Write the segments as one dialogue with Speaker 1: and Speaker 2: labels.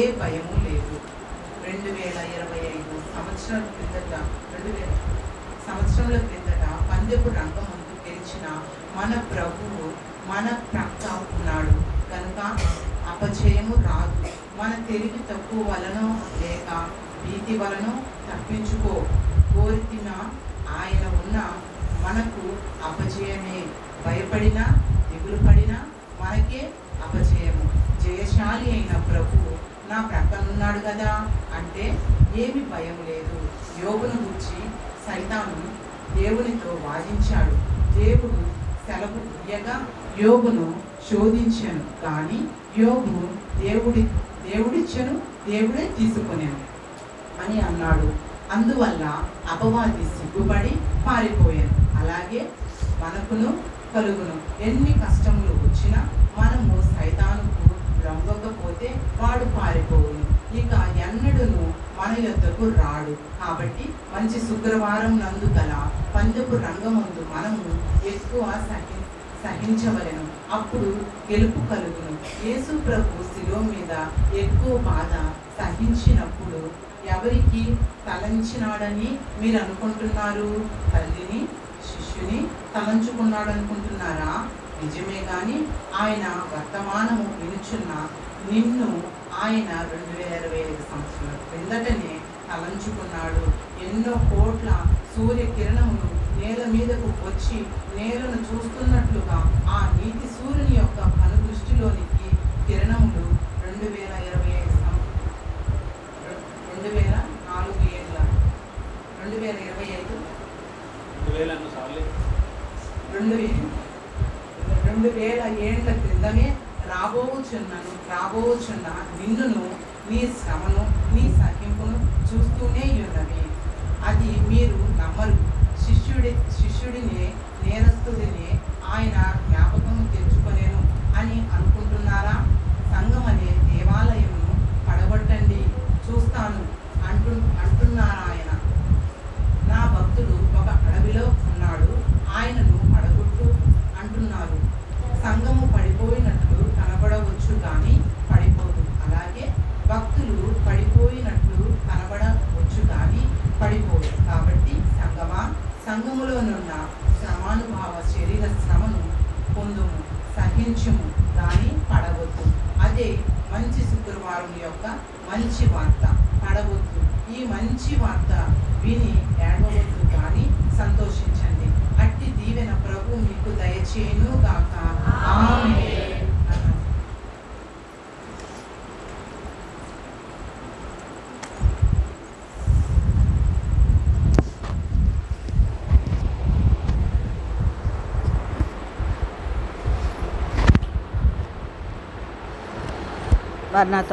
Speaker 1: ఏ భయము లేదు. 2025 సంవత్సరాల క్రిందట 2000 సంవత్సరాల క్రిందట పందెపు రంగమందు గెలిచిన మన ప్రభువు మన ప్రక్క ఉన్నాడు కనుక అపజయము రాదు. మన తెలివి తక్కువ వలన లేక భీతి వలన తప్పించుకో కోరిన ఆయన ఉన్న మనకు అపజయమే. భయపడినా దిగులు పడినా మనకే అపజయము. జయశాలి అయిన ప్రభువు నా ప్రక్కనున్నాడు కదా అంటే ఏమి భయం లేదు. యోబును గురించి సైతాను దేవునితో వాదించాడు. దేవుడు సెలవు ఇయ్యగా యోబును శోధించాను, కానీ యోబు దేవుడిచ్చను దేవుడే తీసుకునేను అని అన్నాడు. అందువల్ల అపవాది సిగ్గుపడి పారిపోయాను. అలాగే మనకును కలుగును. ఎన్ని కష్టములు వచ్చినా మనము సైతానుకు లొంగకపోతే వాడు పారిపోవును, ఇక ఎన్నడూను మన యొద్దకు రాడు. కాబట్టి మంచి శుక్రవారం నందు గల పందెపు రంగమందు మనము ఎక్కువ సహించవలెను, అప్పుడు గెలుపు కలుగును. యేసు ప్రభు శిలువ మీద ఎక్కువ బాధ సహించినప్పుడు ఎవరికి తలంచినాడని మీరు అనుకుంటున్నారు? తల్లిని శిష్యుని తలంచుకున్నాడు అనుకుంటున్నారా? నిజమే, కానీ ఆయన వర్తమానము వినుచున్న నిన్ను ఆయన 2025 సంవత్సరాల క్రిందటనే తలంచుకున్నాడు. ఎన్నో కోట్ల సూర్యకిరణములు నేల మీదకు వచ్చి నేలను చూస్తున్నట్లుగా ఆ నీతి సూర్యుని యొక్క కనుదృష్టిలోనికి కిరణములు 2025 ఏళ్ల క్రిందమే రాబోచున్న నిన్నును, నీ శ్రమను, నీ సహింపును చూస్తూనే ఉన్నవి. అది మీరు నమ్మరు. శిష్యుడిని నేరస్తుడిని ఆయన జ్ఞాపకము తెచ్చుకొనేను అని అనుకుంటున్నారా? సంఘం అనే దేవాలయమును పడగొట్టండి చూస్తాను అంటున్నారా ఆయన? నా భక్తుడు ఒక అడవిలో ఉన్నాడు, ఆయనను పడగొట్టు అంటున్నారు. సంఘము పడిపోయినట్లు కనబడవచ్చు కానీ పడిపోదు. అలాగే భక్తులు పడిపోయినట్లు కనబడవచ్చు కానీ పడిపోదు. కాబట్టి సంఘములోనున్న శ్రమానుభావ శరీర శ్రమను పొందుము, సహించుము, కానీ పడవద్దు. అదే మంచి శుక్రవారం యొక్క మంచి వార్త. పడవద్దు. ఈ మంచి వార్త విని ఏడవద్దు, కానీ సంతోషించండి. అట్టి దీవెన ప్రభు మీకు దయచేయును గాక. ఆమేన్.
Speaker 2: మరణాత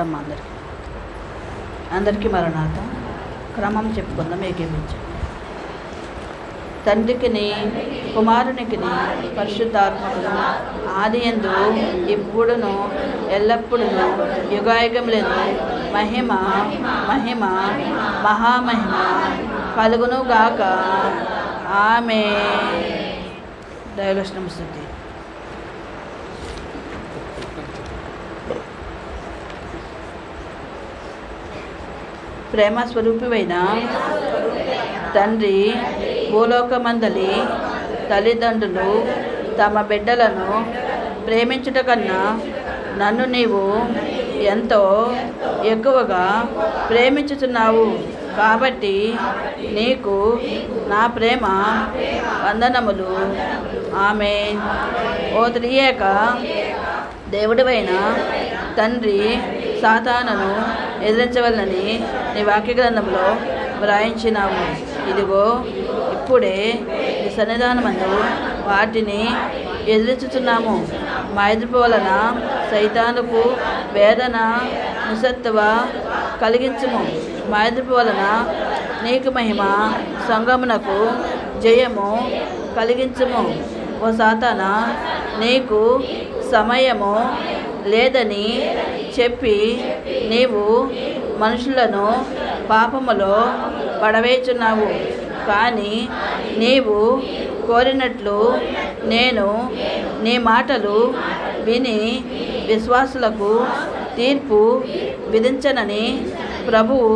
Speaker 2: అందరికీ మరణాత. క్రమం చెప్పుకుందాం. ఏకీపించండి. తండ్రికిని కుమారునికిని పరిశుద్ధాత్మకును ఆదియందు ఇప్పుడును ఎల్లప్పుడును యుగాయుగములందు మహిమ మహిమ మహామహిమ కలుగును గాక. ఆమేన్. దైవలక్షణం స్తుతి. ప్రేమ స్వరూపివైన తండ్రి, భూలోకమందలి తల్లిదండ్రులు తమ బిడ్డలను ప్రేమించుట కన్నా నన్ను నీవు ఎంతో ఎక్కువగా ప్రేమించుతున్నావు. కాబట్టి నీకు నా ప్రేమ వందనములు. ఆమేన్. ఓ త్రియేక దేవుడివైన తండ్రి, సాతానును ఎదిరించవలనని నీ వాక్య గ్రంథంలో వ్రాయించినావు. ఇదిగో ఇప్పుడే ఈ సన్నిధానమందు వాటిని ఎదిరించుతున్నాము. మా ఎదుపు వలన సైతానుకు వేదన నిస్సత్తువ కలిగించుము. మా ఎదుపు వలన నీకు మహిమ, సంగమునకు జయము కలిగించుము. ఓ సాతానా, నీకు సమయము లేదని చెప్పి నీవు మనుషులను పాపములో పడవేచున్నావు. కానీ నీవు కోరినట్లు నేను నీ మాటలు విని విశ్వాసులకు తీర్పు విధించనని ప్రభువు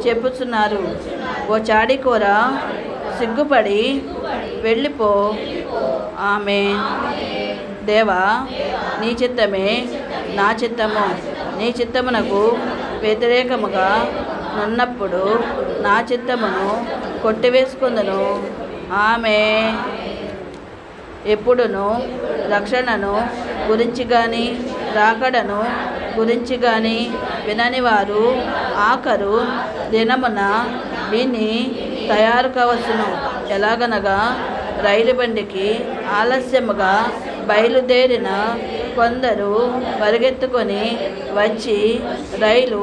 Speaker 2: చెప్పుచున్నారు. ఓ చాడికోర, సిగ్గుపడి వెళ్ళిపో. ఆమేన్. దేవా, నీ చిత్తమే నా చిత్తము. నీ చిత్తమునకు వ్యతిరేకముగా నున్నప్పుడు నా చిత్తమును కొట్టివేసుకుందును. ఆమేన్. ఎప్పుడును రక్షణను గురించి కానీ రాకడను గురించి కానీ వినని వారు ఆఖరు దినమున విని తయారు కావచ్చును. ఎలాగనగా రైలు బండికి ఆలస్యముగా బయలుదేరిన కొందరు పరిగెత్తుకొని వచ్చి రైలు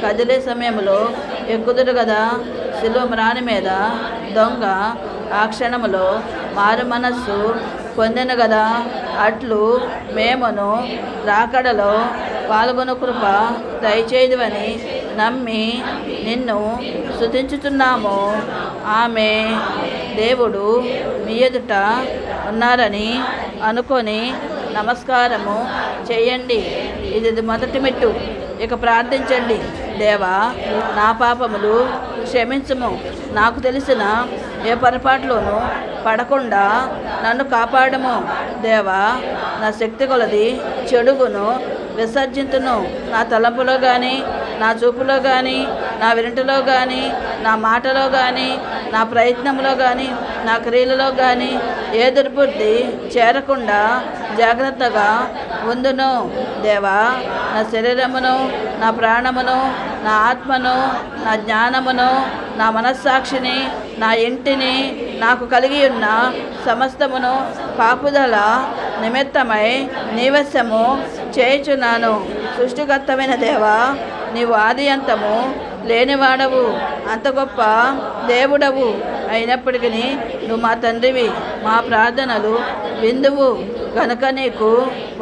Speaker 2: కదిలే సమయంలో ఎక్కుదురు కదా. శిలువ మ్రాని మీద దొంగ ఆ క్షణములో మారు మనస్సు పొందెను కదా. అట్లు మేమును రాకడలో పాల్గొన కృప దయచేయుదువని నమ్మి నిన్ను స్తుతించుచున్నాము. ఆమె దేవుడు మీ ఎదుట ఉన్నారని అనుకొని నమస్కారము చేయండి. ఇది మొదటి మెట్టు. ఇక ప్రార్థించండి. దేవా, నా పాపములు క్షమించుము. నాకు తెలిసిన ఏ పొరపాటులోనూ పడకుండా నన్ను కాపాడము. దేవా, నా శక్తి కొలది చెడుగును విసర్జించును. నా తలంపులో కానీ, నా చూపులో కానీ, నా వింటిలో కానీ, నా మాటలో కానీ, నా ప్రయత్నంలో కానీ, నా క్రియలలో కానీ ఏ దుర్బుద్ధి చేరకుండా జాగ్రత్తగా ఉందును. దేవా, నా శరీరమును, నా ప్రాణమును, నా ఆత్మను, నా జ్ఞానమును, నా మనస్సాక్షిని, నా ఇంటిని, నాకు కలిగి ఉన్న సమస్తమును కాపుదల నిమిత్తమై నీవశము చేయుచున్నాను. సృష్టికర్తమైన దేవా, నీవు ఆది అంతము లేనివాడవు, అంత గొప్ప దేవుడవు. అయినప్పటికీ నువ్వు మా తండ్రివి, మా ప్రార్థనలు విందువు కనుక నీకు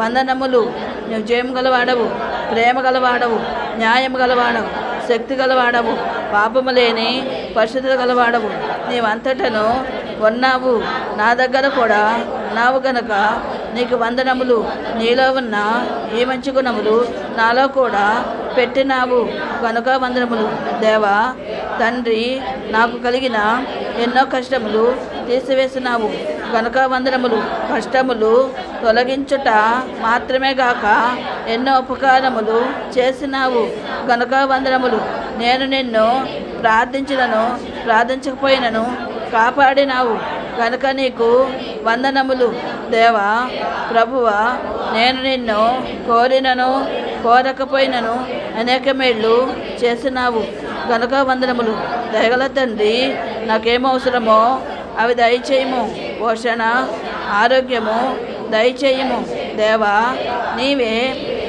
Speaker 2: వందనములు. నువ్వు జయం గలవాడవు, ప్రేమ గలవాడవు, న్యాయం గలవాడవు, శక్తి గలవాడవు, పాపము లేని పరిశుద్ధత గలవాడవు. నీవంతటను ఉన్నావు, నా దగ్గర కూడా ఉన్నావు గనక నీకు వందనములు. నీలో ఉన్న ఈ మంచి గుణములు నాలో కూడా పెట్టినావు కనుక వందనములు. దేవా తండ్రి, నాకు కలిగిన ఎన్నో కష్టములు తీసివేసినావు కనుక వందనములు. కష్టములు తొలగించుట మాత్రమే గాక ఎన్నో ఉపకారములు చేసినావు కనుక వందనములు. నేను నిన్ను ప్రార్థించినను ప్రార్థించకపోయినను కాపాడినావు కనుక నీకు వందనములు. దేవా ప్రభువా, నేను నిన్ను కోరినను కోరకపోయినను అనేక మేళ్ళు చేసినావు కనుక వందనములు. దయగల తండ్రి, నాకేమవసరమో అవి దయచేయము. పోషణ, ఆరోగ్యము దయచేయము. దేవా, నీవే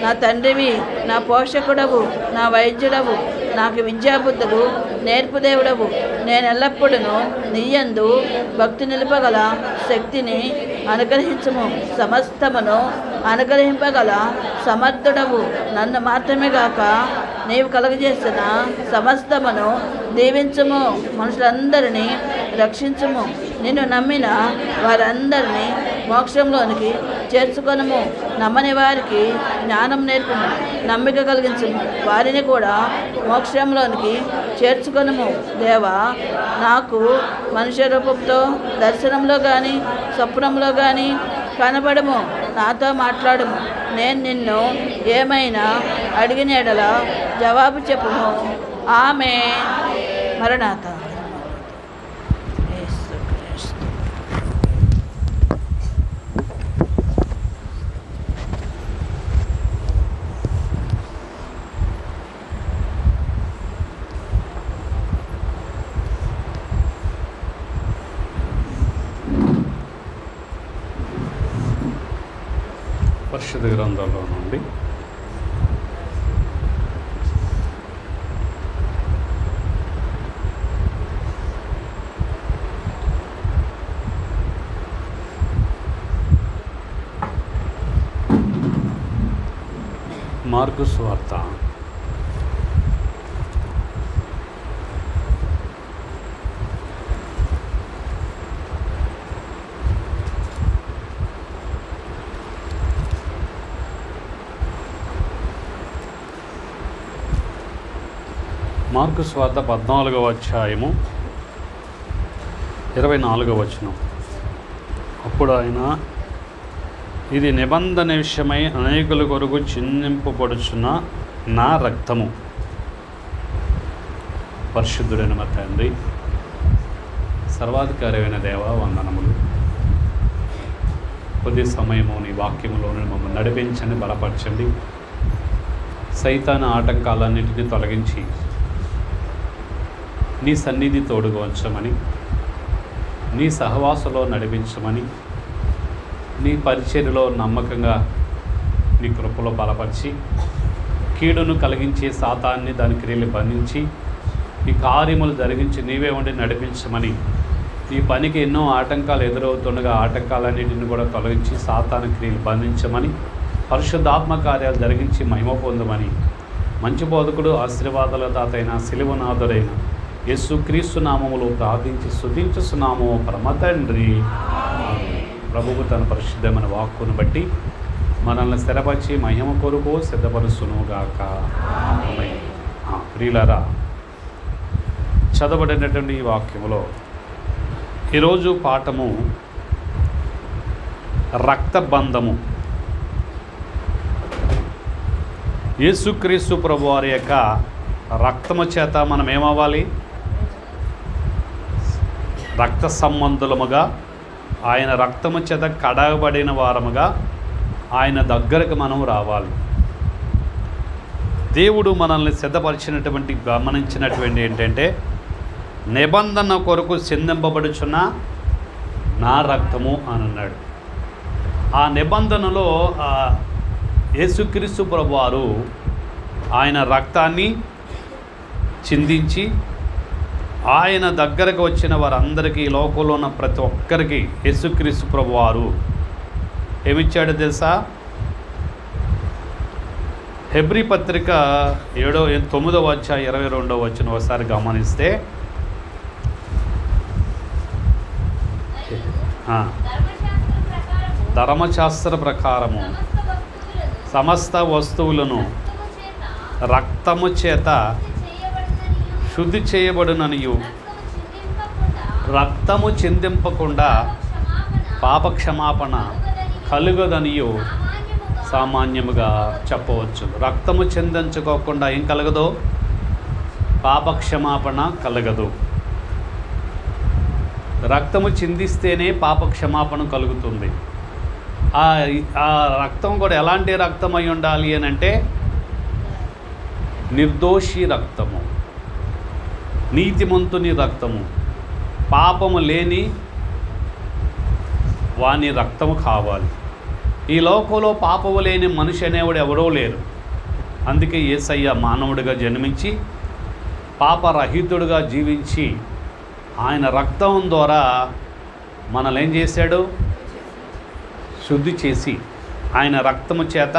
Speaker 2: నా తండ్రివి, నా పోషకుడవు, నా వైద్యుడవు, నాకు విద్యాబుద్ధులు నేర్పుదేవుడవు. నేను ఎల్లప్పుడూ నీయందు భక్తి నిలుపగల శక్తిని అనుగ్రహించము. సమస్తమును అనుగ్రహింపగల సమర్థుడవు. నన్ను మాత్రమే గాక నీవు కలుగజేసిన సమస్తమును దీవించుము. మనుషులందరినీ రక్షించుము. నిన్ను నమ్మిన వారందరినీ మోక్షంలోనికి చేర్చుకొనుము. నమ్మని వారికి జ్ఞానం నేర్పుము. నమ్మిక కలిగించుము. వారిని కూడా మోక్షంలోనికి చేర్చుకొనుము. దేవా, నాకు మనుష్య రూపంతో దర్శనంలో కానీ స్వప్నంలో కానీ కనబడము. నాతో మాట్లాడము. నేను నిన్ను ఏమైనా అడిగిన ఎడల జవాబు చెప్పుము. ఆమె మరణాత.
Speaker 3: పరిశుద్ధ గ్రంథంలో నుండి మార్కు సువార్త
Speaker 4: 10
Speaker 3: మార్కు సువార్త 14వ అధ్యాయము 24వ వచనం. అప్పుడు ఆయన, ఇది నిబంధన విషయమై అనేకుల కొరకు చిందింపబడుచున్న నా రక్తము. పరిశుద్ధుడైన మా తండ్రి, సర్వాధికారైన దేవా, వందనములు. కొద్ది సమయము నీ వాక్యములోనే మమ్మల్ని నడిపించండి, బలపరచండి. సైతాను ఆటంకాలన్నింటినీ తొలగించి నీ సన్నిధి తోడుగా ఉంచమని, నీ సహవాసంలో నడిపించమని, నీ పరిచర్యలో నమ్మకంగా నీ కృపలో బలపరిచి, కీడును కలిగించే సాతాన్ని దాని క్రియలు బంధించి ఈ కార్యములు జరిగించి నీవే ఉండి నడిపించమని, ఈ పనికి ఎన్నో ఆటంకాలు ఎదురవుతుండగా ఆటంకాలన్నింటిని కూడా తొలగించి సాతాను క్రియలు బంధించమని, పరిశుద్ధాత్మ కార్యాలు జరిగించి మహిమ పొందమని, మంచి బోధకుడు ఆశీర్వాదాల దాతైన సిలువనాథుడైన యేసుక్రీస్తు నామములో ప్రార్థించి స్తుతించుచున్నాము పరమ తండ్రి. ప్రభువు తన పరిశుద్ధమైన వాక్కును బట్టి మనల్ని స్థిరపరిచి మహిమ కొరకు సిద్ధపరుచునుగాక. ఆమేన్. ప్రియులారా, చదవబడినటువంటి ఈ వాక్యములో ఈరోజు పాఠము రక్తబంధము. యేసుక్రీస్తు ప్రభు వారి యొక్క రక్తము చేత మనం ఏమవ్వాలి? రక్త సంబంధులముగా, ఆయన రక్తము చేత కడగబడిన వారముగా ఆయన దగ్గరకు మనం రావాలి. దేవుడు మనల్ని సిద్ధపరిచినటువంటి గమనించినటువంటి ఏంటంటే, నిబంధన కొరకు చిందింపబడుచున్న నా రక్తము అని అన్నాడు. ఆ నిబంధనలో యేసుక్రీస్తు ప్రభువారు ఆయన రక్తాన్ని చిందించి ఆయన దగ్గరకు వచ్చిన వారందరికీ, లోకంలో ఉన్న ప్రతి ఒక్కరికి యేసుక్రీస్తు ప్రభువారు ఏమిచ్చాడో తెలుసా? హెబ్రీ పత్రిక 9వ అధ్యాయం 22వ వచనం ఒకసారి గమనిస్తే, ధర్మశాస్త్ర ప్రకారము సమస్త వస్తువులను రక్తము చేత శుద్ధి చేయబడుననియు, రక్తము చిందింపకుండా పాపక్షమాపణ కలుగదనియు సామాన్యముగా చెప్పవచ్చు. రక్తము చిందించుకోకుండా ఏం కలగదు? పాపక్షమాపణ కలగదు. రక్తము చిందిస్తేనే పాపక్షమాపణ కలుగుతుంది. ఆ రక్తం కూడా ఎలాంటి రక్తం అయి ఉండాలి అని అంటే, నిర్దోషి రక్తము, నీతిమంతుని రక్తము, పాపము లేని వాని రక్తము కావాలి. ఈ లోకంలో పాపము లేని మనిషి అనేవాడు ఎవరో లేరు. అందుకే యేసయ్య మానవుడిగా జన్మించి పాపరహితుడుగా జీవించి ఆయన రక్తం ద్వారా మనల్ని ఏం చేశాడు? శుద్ధి చేసి ఆయన రక్తము చేత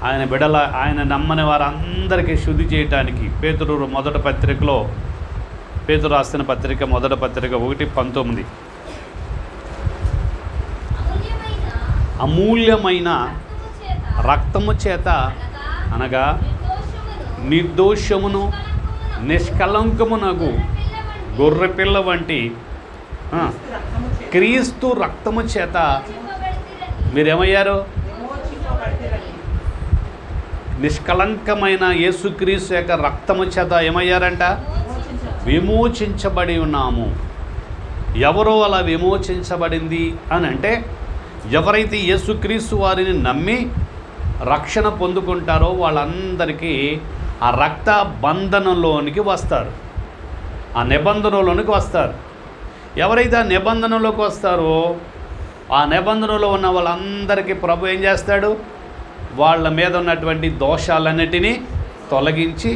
Speaker 3: ఆయన బిడల, ఆయన నమ్మని వారందరికీ శుద్ధి చేయటానికి పేతురు రాసిన పత్రిక 1వ పత్రిక 1:19, అమూల్యమైన రక్తము చేత అనగా నిర్దోషమును నిష్కలంకమునగు గొర్రెపిల్ల వంటి క్రీస్తు రక్తము చేత మీరేమయ్యారు? నిష్కలంకమైన యేసుక్రీస్తు యొక్క రక్తము చేత ఏమయ్యారంట? విమోచించబడి ఉన్నాము. ఎవరో అలా విమోచించబడింది అని అంటే, ఎవరైతే యేసుక్రీస్తు వారిని నమ్మి రక్షణ పొందుకుంటారో వాళ్ళందరికీ ఆ రక్త బంధనంలోనికి వస్తారు, ఆ నిబంధనలోనికి వస్తారు. ఎవరైతే ఆ నిబంధనలోకి వస్తారో ఆ నిబంధనలో ఉన్న వాళ్ళందరికీ ప్రభు ఏం చేస్తాడు? వాళ్ళ మీద ఉన్నటువంటి దోషాలన్నిటినీ తొలగించి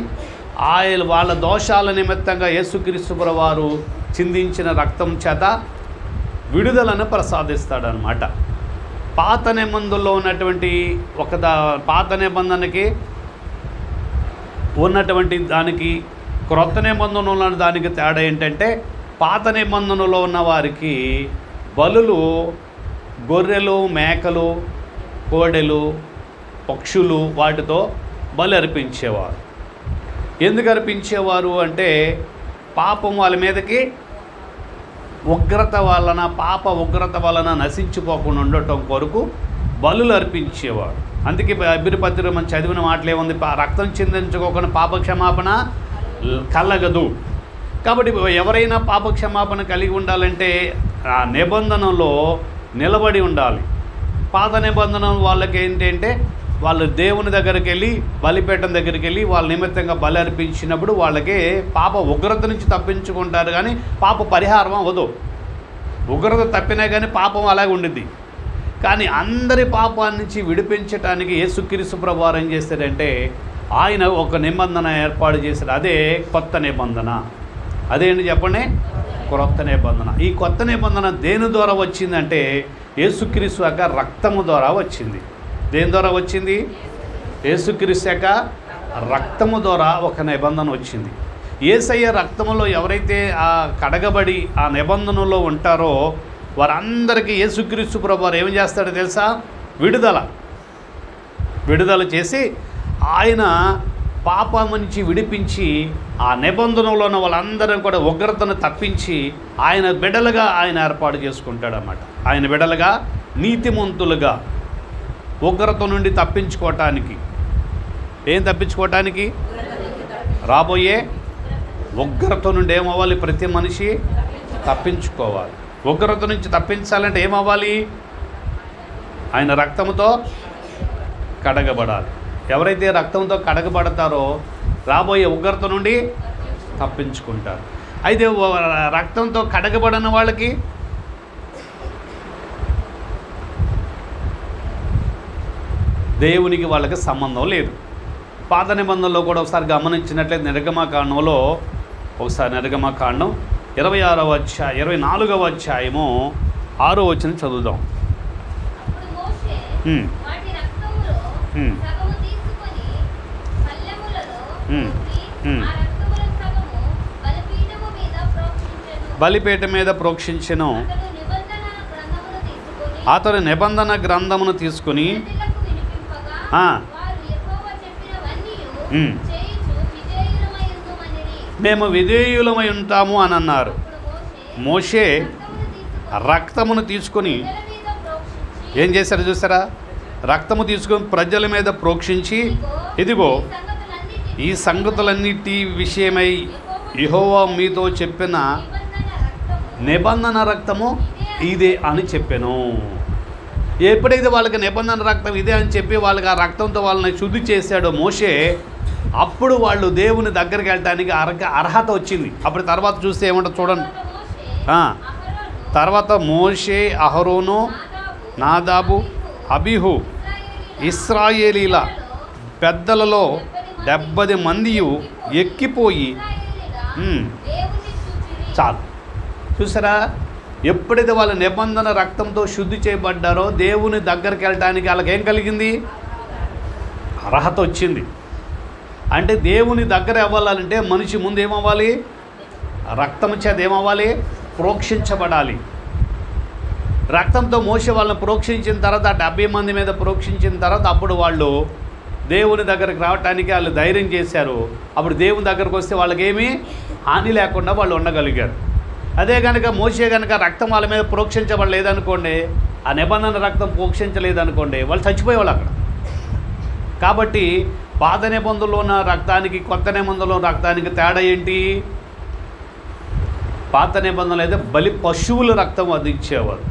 Speaker 3: వాళ్ళ దోషాల నిమిత్తంగా యేసుక్రీస్తు వారు చిందించిన రక్తం చేత విడుదలను ప్రసాదిస్తాడనమాట. పాత నిబంధనలో ఉన్నటువంటి పాత నిబంధనకి ఉన్నటువంటి దానికి క్రొత్త నిబంధనలో ఉన్న దానికి తేడా ఏంటంటే, పాత నిబంధనలో ఉన్న వారికి బలులు గొర్రెలు, మేకలు, కోడెలు, పక్షులు వాటితో బలి అర్పించేవారు. ఎందుకు అర్పించేవారు అంటే పాపం వాళ్ళ మీదకి ఉగ్రత వలన, పాప ఉగ్రత వలన నశించిపోకుండా ఉండటం కొరకు బలులు అర్పించేవాడు. అందుకే అభిపత్రిలో మనం చదివిన మాటలు ఏముంది, రక్తం చిందించుకోకుండా పాపక్షమాపణ కలగదు. కాబట్టి ఎవరైనా పాపక్షమాపణ కలిగి ఉండాలంటే ఆ నిబంధనలో నిలబడి ఉండాలి. పాత నిబంధన వాళ్ళకి ఏంటంటే వాళ్ళు దేవుని దగ్గరికి వెళ్ళి, బలిపీఠం దగ్గరికి వెళ్ళి వాళ్ళ నిమిత్తంగా బలి అర్పించినప్పుడు వాళ్ళకి పాప ఉగ్రత నుంచి తప్పించుకుంటారు, కానీ పాప పరిహారం అవ్వదు. ఉగ్రత తప్పినా కానీ పాపం అలాగే ఉండిద్ది. కానీ అందరి పాపాల నుంచి విడిపించడానికి యేసుక్రీస్తు ప్రభువారు ఏం చేస్తారంటే ఆయన ఒక నిబంధన ఏర్పాటు చేశారు. అదే కొత్త నిబంధన. అదేంటి చెప్పండి? క్రొత్త నిబంధన. ఈ కొత్త నిబంధన దేని ద్వారా వచ్చిందంటే యేసుక్రీస్తు యొక్క రక్తము ద్వారా వచ్చింది. దేని ద్వారా వచ్చింది? యేసుక్రీస్తు యొక్క రక్తము ద్వారా ఒక నిబంధన వచ్చింది. యేసయ్య రక్తములో ఎవరైతే ఆ కడగబడి ఆ నిబంధనలో ఉంటారో వారందరికీ యేసుక్రీస్తు ప్రభువారు ఏం చేస్తాడో తెలుసా? విడుదల చేసి ఆయన పాపం నుంచి విడిపించి ఆ నిబంధనలో ఉన్న వాళ్ళందరూ కూడా ఉగ్రతను తప్పించి ఆయన బిడ్డలుగా ఆయన ఏర్పాటు చేసుకుంటాడన్నమాట. ఆయన బిడ్డలుగా, నీతిమంతులుగా, ఉగ్రత నుండి తప్పించుకోవటానికి. ఏం తప్పించుకోవటానికి? రాబోయే ఉగ్రత నుండి ఏమవ్వాలి? ప్రతి మనిషి తప్పించుకోవాలి. ఉగ్రత నుంచి తప్పించాలంటే ఏమవ్వాలి? ఆయన రక్తంతో కడగబడాలి. ఎవరైతే రక్తంతో కడగబడతారో రాబోయే ఉగ్రత నుండి తప్పించుకుంటారు. అయితే రక్తంతో కడగబడిన వాళ్ళకి దేవునికి వాళ్ళకి సంబంధం లేదు. పాత నిబంధనలో కూడా ఒకసారి గమనించినట్లయితే నిర్గమకాండంలో ఒకసారి నిర్గమకాండం 24వ అధ్యాయము 6వ వచనం చదువుదాం. బలిపీఠం మీద ప్రోక్షించెను. అతడు నిబంధన గ్రంథమును తీసుకుని మేము విధేయులమై ఉంటాము అని అన్నారు. మోషే రక్తమును తీసుకొని ఏం చేశారు చూసారా? రక్తము తీసుకొని ప్రజల మీద ప్రోక్షించి, ఇదిగో ఈ సంగతులన్నిటి విషయమై యెహోవా మీతో చెప్పిన నిబంధన రక్తము ఇదే అని చెప్పాను. ఎప్పుడైతే వాళ్ళకి నిబంధన రక్తం ఇదే అని చెప్పి వాళ్ళకి ఆ రక్తంతో వాళ్ళని శుద్ధి చేశాడో మోషే, అప్పుడు వాళ్ళు దేవుని దగ్గరికి వెళ్ళటానికి అర్హత వచ్చింది. అప్పుడు తర్వాత చూస్తే ఏమంటారు చూడండి. తర్వాత మోషే, అహరోను, నాదాబు, అబీహు, ఇశ్రాయేలీల పెద్దలలో 70 మంది ఎక్కిపోయి చాలు. చూసారా? ఎప్పుడైతే వాళ్ళ నిబంధన రక్తంతో శుద్ధి చేయబడ్డారో దేవుని దగ్గరికి వెళ్ళటానికి వాళ్ళకి ఏం కలిగింది? అర్హత వచ్చింది. అంటే దేవుని దగ్గర అవ్వాలంటే మనిషి ముందు ఏమవ్వాలి? రక్తం చేత ఏమవ్వాలి? ప్రోక్షించబడాలి. రక్తంతో మోసే వాళ్ళని ప్రోక్షించిన తర్వాత 70 మంది మీద ప్రోక్షించిన తర్వాత అప్పుడు వాళ్ళు దేవుని దగ్గరికి రావటానికి వాళ్ళు ధైర్యం చేశారు. అప్పుడు దేవుని దగ్గరకు వస్తే వాళ్ళకేమీ హాని లేకుండా వాళ్ళు ఉండగలిగారు. అదే కనుక మోసే కనుక రక్తం వాళ్ళ మీద ప్రోక్షించబడలేదనుకోండి, ఆ నిబంధన రక్తం ప్రోక్షించలేదనుకోండి, వాళ్ళు చచ్చిపోయేవాళ్ళు అక్కడ. కాబట్టి పాత నిబంధనలో ఉన్న రక్తానికి కొత్త నిబంధనలో రక్తానికి తేడా ఏంటి? పాత నిబంధనలు అయితే బలి పశువుల రక్తం అందించేవారు,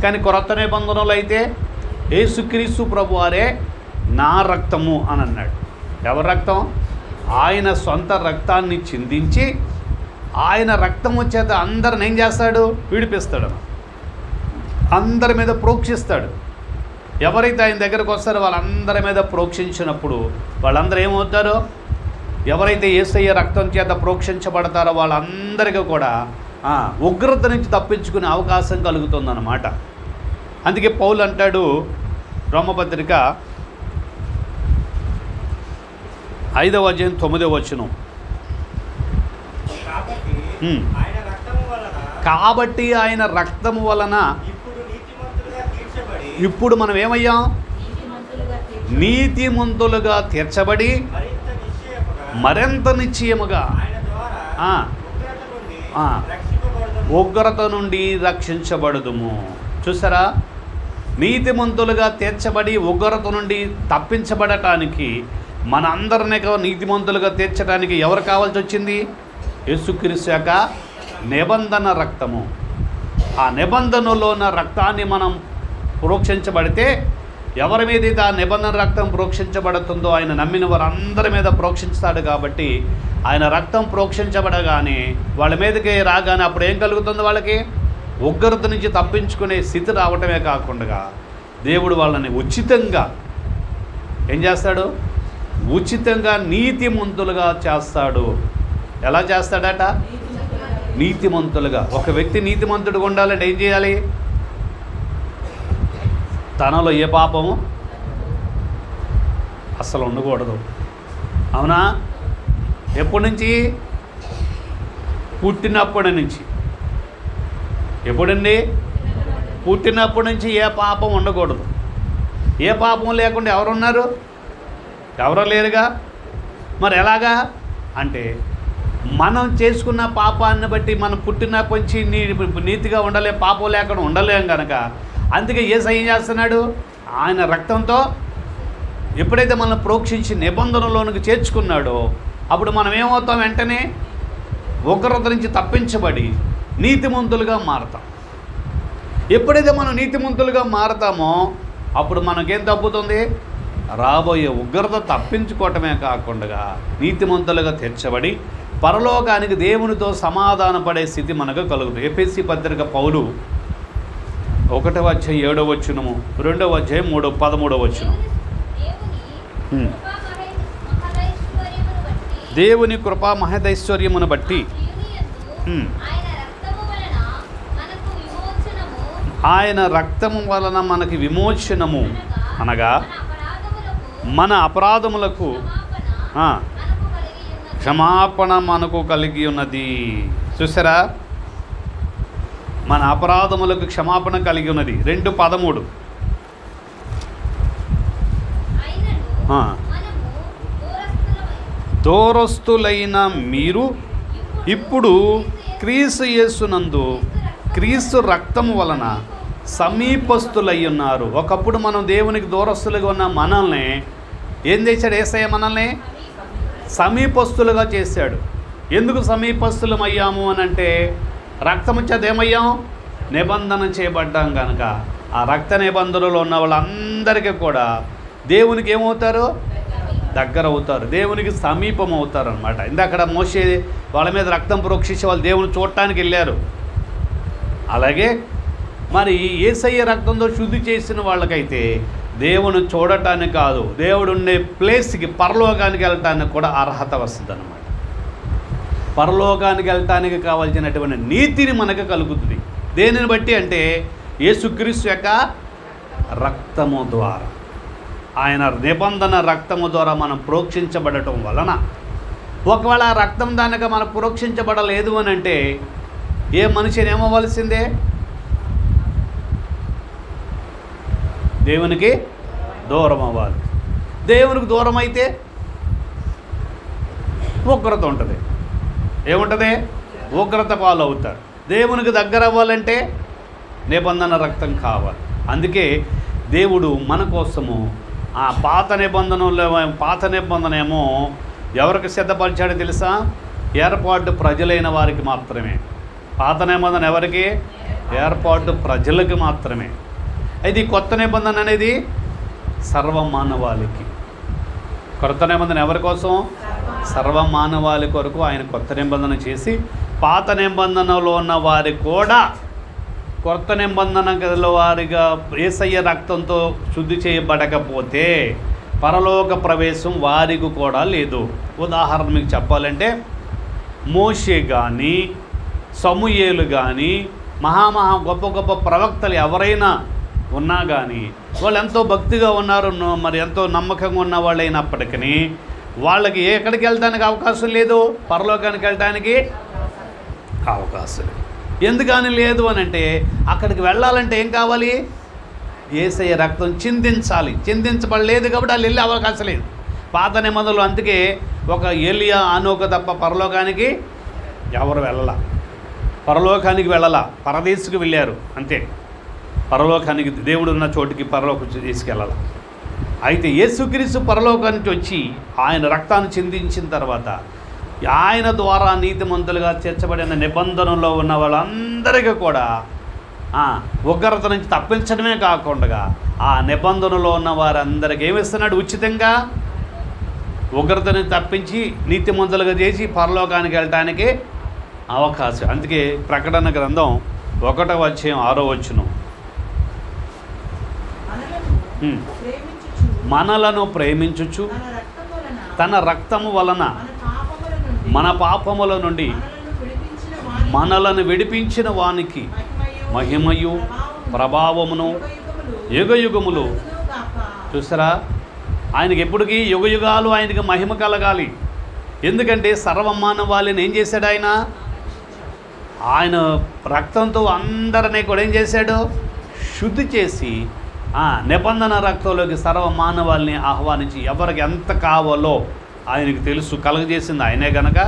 Speaker 3: కానీ క్రొత్త నిబంధనలు అయితే యేసుక్రీస్తు ప్రభువారే నా రక్తము అని అన్నాడు. ఎవరి రక్తం? ఆయన సొంత రక్తాన్ని చిందించి ఆయన రక్తం చేత అందరిని ఏం చేస్తాడు? విడిపిస్తాడు. అందరి మీద ప్రోక్షిస్తాడు. ఎవరైతే ఆయన దగ్గరకు వస్తారో వాళ్ళందరి మీద ప్రోక్షించినప్పుడు వాళ్ళందరూ ఏమవుతారో, ఎవరైతే యేసయ్య రక్తం చేత ప్రోక్షించబడతారో వాళ్ళందరికీ కూడా ఉగ్రత నుంచి తప్పించుకునే అవకాశం కలుగుతుందన్నమాట. అందుకే పౌలు అంటాడు రోమపత్రిక 5వ అధ్యాయం 9వ వచనం, కాబట్టి ఆయన రక్తము వలన ఇప్పుడు మనం ఏమయ్యాం? నీతిమంతులుగా తీర్చబడి మరింత నిశ్చయముగా
Speaker 4: ఆయన ద్వారా
Speaker 3: ఆ,
Speaker 4: ఉగ్రత నుండి
Speaker 3: ఆ.
Speaker 4: రక్షింపబడుదుము.
Speaker 3: ఉగ్రత నుండి రక్షించబడుదుము. చూసారా, నీతిమంతులుగా తీర్చబడి ఉగ్రత నుండి తప్పించబడటానికి మన అందరినీ నీతిమంతులుగా తీర్చడానికి ఎవరు కావాల్సి వచ్చింది? యేసుక్రీస్తు యొక్క నిబంధన రక్తము. ఆ నిబంధనలో ఉన్న రక్తాన్ని మనం ప్రోక్షించబడితే, ఎవరి మీద అయితే ఆ నిబంధన రక్తం ప్రోక్షించబడుతుందో ఆయన నమ్మిన వారందరి మీద ప్రోక్షిస్తాడు. కాబట్టి ఆయన రక్తం ప్రోక్షించబడగానే వాళ్ళ మీదకి రాగానే అప్పుడు ఏం కలుగుతుంది? వాళ్ళకి ఉగ్రత నుంచి తప్పించుకునే స్థితి రావటమే కాకుండా దేవుడు వాళ్ళని ఉచితంగా ఏం చేస్తాడు? ఉచితంగా నీతిమంతులుగా చేస్తాడు. ఎలా చేస్తాడట? నీతిమంతులుగా. ఒక వ్యక్తి నీతిమంతుడుగా ఉండాలంటే ఏం చేయాలి? తనలో ఏ పాపము అస్సలు ఉండకూడదు. అవునా? ఎప్పటి నుంచి? పుట్టినప్పటి నుంచి. ఎప్పుడండి? పుట్టినప్పటి నుంచి ఏ పాపం ఉండకూడదు. ఏ పాపం లేకుండా ఎవరున్నారు? ఎవరో లేరుగా. మరి ఎలాగా అంటే మనం చేసుకున్న పాపాన్ని బట్టి మనం పుట్టినప్పటి నుంచి నీతిగా ఉండలేం, పాపం లేకుండా ఉండలేం కనుక అందుకే యేసయ్య ఏం చేస్తున్నాడు? ఆయన రక్తంతో ఎప్పుడైతే మనం ప్రోక్షించి నిబంధనలోనికి చేర్చుకున్నాడో అప్పుడు మనం ఏమవుతాం? వెంటనే ఉగ్రత నుంచి తప్పించబడి నీతిమంతులుగా మారతాం. ఎప్పుడైతే మనం నీతిమంతులుగా మారతామో అప్పుడు మనకేం తప్పుతుంది? రాబోయే ఉగ్రత తప్పించుకోవటమే కాకుండా నీతిమంతులుగా తీర్చబడి పరలోకానికి దేవునితో సమాధానపడే స్థితి మనకు కలుగుతుంది. ఎఫెసీ పత్రిక పౌలు 1వ అధ్యాయం 7వ వచనము, 2వ అధ్యాయం 13వ వచనం. దేవుని కృపా మహదైశ్వర్యమును బట్టి ఆయన రక్తము వలన మనకి విమోచనము, అనగా మన అపరాధములకు క్షమాపణ మనకు కలిగి ఉన్నది. చూసారా, మన అపరాధములకు క్షమాపణ కలిగి ఉన్నది. 2:13. దూరస్తులైన మీరు ఇప్పుడు క్రీస్తు యేసునందు క్రీస్తు రక్తము వలన సమీపస్తులై ఉన్నారు. ఒకప్పుడు మనం దేవునికి దూరస్తులుగా ఉన్న మనల్ని ఏం చేశాడు? యేసయ్య మనల్ని సమీపస్తులుగా చేశాడు. ఎందుకు సమీపస్తులం అయ్యాము అని అంటే రక్తం వచ్చేది ఏమయ్యాం? నిబంధన చేయబడ్డాం కనుక ఆ రక్త నిబంధనలో ఉన్న వాళ్ళందరికీ కూడా దేవునికి ఏమవుతారు? దగ్గర అవుతారు, దేవునికి సమీపం అవుతారు అనమాట. ఇందాక మోషే వాళ్ళ మీద రక్తం ప్రోక్షించి వాళ్ళు దేవుని చూడటానికి వెళ్ళారు. అలాగే మరి యేసయ్య రక్తంతో శుద్ధి చేసిన వాళ్ళకైతే దేవుని చూడటానికి కాదు, దేవుడు ఉండే ప్లేస్కి పరలోకానికి వెళ్ళటానికి కూడా అర్హత వస్తుంది అన్నమాట. పరలోకానికి వెళ్ళటానికి కావాల్సినటువంటి నీతిని మనకు కలుగుతుంది. దేనిని బట్టి అంటే యేసుక్రీస్తు యొక్క రక్తము ద్వారా, ఆయన నిబంధన రక్తము ద్వారా మనం ప్రోక్షించబడటం వలన. ఒకవేళ ఆ రక్తం దానిక మనం ప్రోక్షించబడలేదు అని అంటే ఏ మనిషిని ఏమవ్వాల్సిందే? దేవునికి దూరం అవ్వాలి. దేవునికి దూరం అయితే ఉగ్రత ఉంటుంది. ఏముంటుంది? ఉగ్రత పాలు అవుతారు. దేవునికి దగ్గర అవ్వాలంటే నిబంధన రక్తం కావాలి. అందుకే దేవుడు మన కోసము ఆ పాత నిబంధన ఏమో ఎవరికి సిద్ధపరిచాడో తెలుసా? ఏర్పాటు ప్రజలైన వారికి మాత్రమే. పాత నిబంధన ఎవరికి? ఏర్పాటు ప్రజలకు మాత్రమే. అయితే కొత్త నిబంధన అనేది సర్వమానవాళికి. కొత్త నిబంధన ఎవరి కోసం? సర్వమానవాళి కొరకు ఆయన కొత్త నిబంధన చేసి పాత నిబంధనలో ఉన్న వారికి కూడా కొత్త నిబంధనలో వారిగా యేసయ్య రక్తంతో శుద్ధి చేయబడకపోతే పరలోక ప్రవేశం వారికి కూడా లేదు. ఉదాహరణ మీకు చెప్పాలంటే మోషే కానీ సమూయేలు కానీ గొప్ప గొప్ప ప్రవక్తలు ఎవరైనా ఉన్నా కానీ వాళ్ళు ఎంతో భక్తిగా ఉన్నారు, మరి ఎంతో నమ్మకంగా ఉన్న వాళ్ళు అయినప్పటికీ వాళ్ళకి ఎక్కడికి వెళ్ళడానికి అవకాశం లేదు, పరలోకానికి వెళ్ళడానికి అవకాశం లేదు. ఎందుకని లేదు అని అంటే అక్కడికి వెళ్ళాలంటే ఏం కావాలి? యేసయ్య రక్తం చిందించాలి. చిందించబడలేదు కాబట్టి వాళ్ళు వెళ్ళే అవకాశం లేదు. పాత నిబంధనలు అందుకే ఒక ఏలియా ఆనోక తప్ప పరలోకానికి ఎవరు వెళ్ళాల. పరలోకానికి వెళ్ళాల, పరదేశుకు వెళ్ళారు అంతే. పరలోకానికి దేవుడు ఉన్న చోటికి పరలోకం తీసుకెళ్ళాలి. అయితే యేసుక్రీస్తు పరలోకానికి వచ్చి ఆయన రక్తాన్ని చిందించిన తర్వాత ఆయన ద్వారా నీతిమంతులుగా చేర్చబడిన నిబంధనలో ఉన్న వాళ్ళందరికీ కూడా ఉగ్రత నుంచి తప్పించడమే కాకుండా ఆ నిబంధనలో ఉన్న వారందరికీ ఏమిస్తున్నాడు? ఉచితంగా ఉగ్రతని తప్పించి నీతిమంతులుగా చేసి పరలోకానికి వెళ్ళటానికి అవకాశం. అందుకే ప్రకటన గ్రంథం 1వ అధ్యాయం 6వ వచనం, మనలను ప్రేమించుచు తన రక్తము వలన మన పాపముల నుండి మనలను విడిపించిన వానికి మహిమయు ప్రభావమును యుగయుగములు. చూసారా, ఆయనకి ఎప్పటికీ యుగయుగాలు ఆయనకి మహిమ కలగాలి. ఎందుకంటే సర్వమానవాళిని ఏం చేశాడు? ఆయన రక్తంతో అందరినీ కూడా ఏం చేశాడు? శుద్ధి చేసి నిబంధన రక్తంలోకి సర్వమానవాళిని ఆహ్వానించి ఎవరికి ఎంత కావాలో ఆయనకి తెలుసు, కలుగజేసింది ఆయనే గనక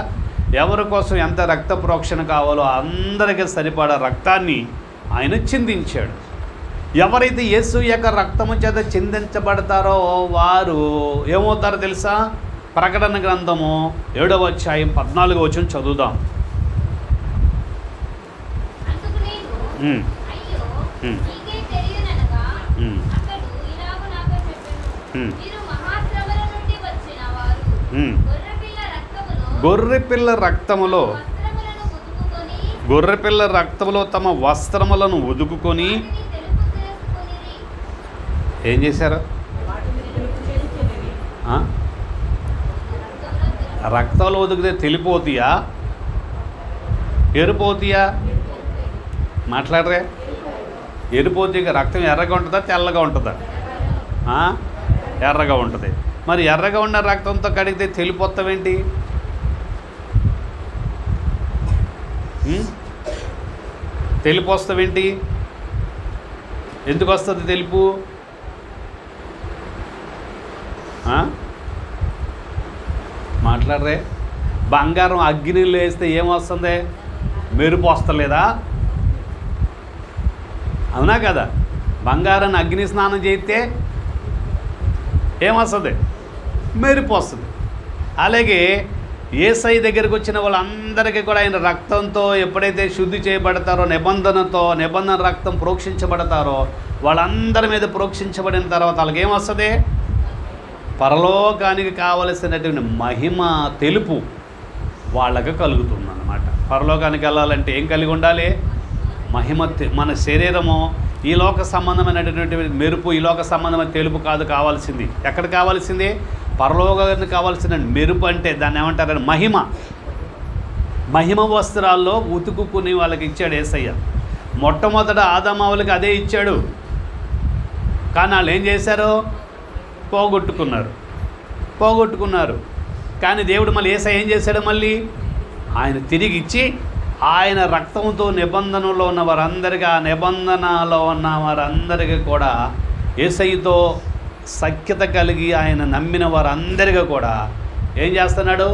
Speaker 3: ఎవరి కోసం ఎంత రక్త ప్రోక్షణ కావాలో అందరికీ సరిపడా రక్తాన్ని ఆయన చిందించాడు. ఎవరైతే యేసు యొక్క రక్తము చేత చిందించబడతారో వారు ఏమవుతారో తెలుసా? ప్రకటన గ్రంథము 7వ అధ్యాయం 14వ వచనం చదువుదాం. గొర్రెపిల్ల రక్తములో తమ వస్త్రములను ఉదుకుకొని ఏం చేశారు? రక్తంలో ఉదికితే తెలిపోతాయా, ఎరిపోతాయా? మాట్లాడరే. ఎరిపోతే రక్తం ఎర్రగా ఉంటుందా తెల్లగా ఉంటుందా? ఎర్రగా ఉంటుంది. మరి ఎర్రగా ఉన్న రక్తంతో కడిగితే తెలిపోతావేంటి? తెలుపు వస్తావేంటి? ఎందుకు వస్తుంది తెలుపు? మాట్లాడరే. బంగారం అగ్నిలో వేస్తే ఏమొస్తుంది? మెరుపు వస్తలేదా? అవునా కదా? బంగారాన్ని అగ్ని స్నానం చేస్తే ఏమొస్తుంది? మెరుపు వస్తుంది. అలాగే యేసయ్య దగ్గరికి వచ్చిన వాళ్ళందరికీ కూడా ఆయన రక్తంతో ఎప్పుడైతే శుద్ధి చేయబడతారో, నిబంధన రక్తం ప్రోక్షించబడతారో వాళ్ళందరి మీద ప్రోక్షించబడిన తర్వాత వాళ్ళకి ఏమొస్తుంది? పరలోకానికి కావలసినటువంటి మహిమ తెలుపు వాళ్ళకి కలుగుతుందన్నమాట. పరలోకానికి వెళ్ళాలంటే ఏం కలిగి ఉండాలి? మహిమ. మన శరీరము ఈ లోక సంబంధమైనటువంటి మెరుపు, ఈ లోక సంబంధమైన తెలుపు కాదు కావాల్సింది. ఎక్కడ కావాల్సింది? పరలోకానికి కావాల్సిన మెరుపు. అంటే దాన్ని ఏమంటారని మహిమ వస్త్రాల్లో ఉతుకుని వాళ్ళకి ఇచ్చాడు యేసయ్య. మొట్టమొదట ఆదామావులకి అదే ఇచ్చాడు. కానీ వాళ్ళు ఏం చేశారు? పోగొట్టుకున్నారు. కానీ దేవుడు మళ్ళీ యేసయ్య ఏం చేశాడు? మళ్ళీ ఆయన తిరిగి ఇచ్చి ఆయన రక్తంతో నిబంధనలో ఉన్న వారందరికీ, ఆ నిబంధనలో ఉన్న వారందరికీ కూడా యేసయ్యతో సఖ్యత కలిగి ఆయన నమ్మిన వారందరికీ కూడా ఏం చేస్తున్నాడు?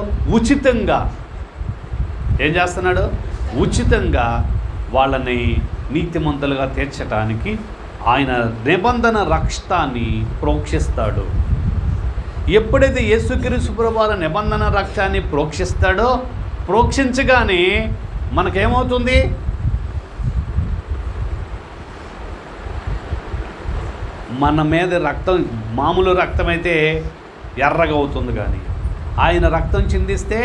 Speaker 3: ఉచితంగా వాళ్ళని నీతిమంతులుగా తీర్చడానికి ఆయన నిబంధన రక్తాన్ని ప్రోక్షిస్తాడు. ఎప్పుడైతే యేసుక్రీస్తు ప్రభువు నిబంధన రక్తాన్ని ప్రోక్షించగానే మనకేమవుతుంది? మన మీద రక్తం మామూలు రక్తం అయితే ఎర్రగా అవుతుంది, కానీ ఆయన రక్తం చిందిస్తే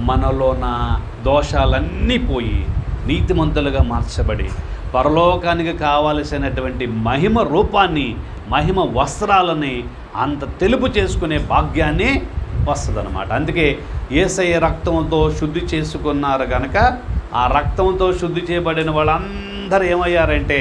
Speaker 3: మనలో నా దోషాలన్నీ పోయి నీతిమంతులుగా మార్చబడి పరలోకానికి కావలసినటువంటి మహిమ రూపాన్ని, మహిమ వస్త్రాలని అంత తెలుపు చేసుకునే భాగ్యాన్ని వస్తుందన్నమాట. అందుకే యేసయ్య రక్తంతో శుద్ధి చేసుకున్నారు కనుక ఆ రక్తంతో శుద్ధి చేయబడిన వాళ్ళందరూ ఏమయ్యారంటే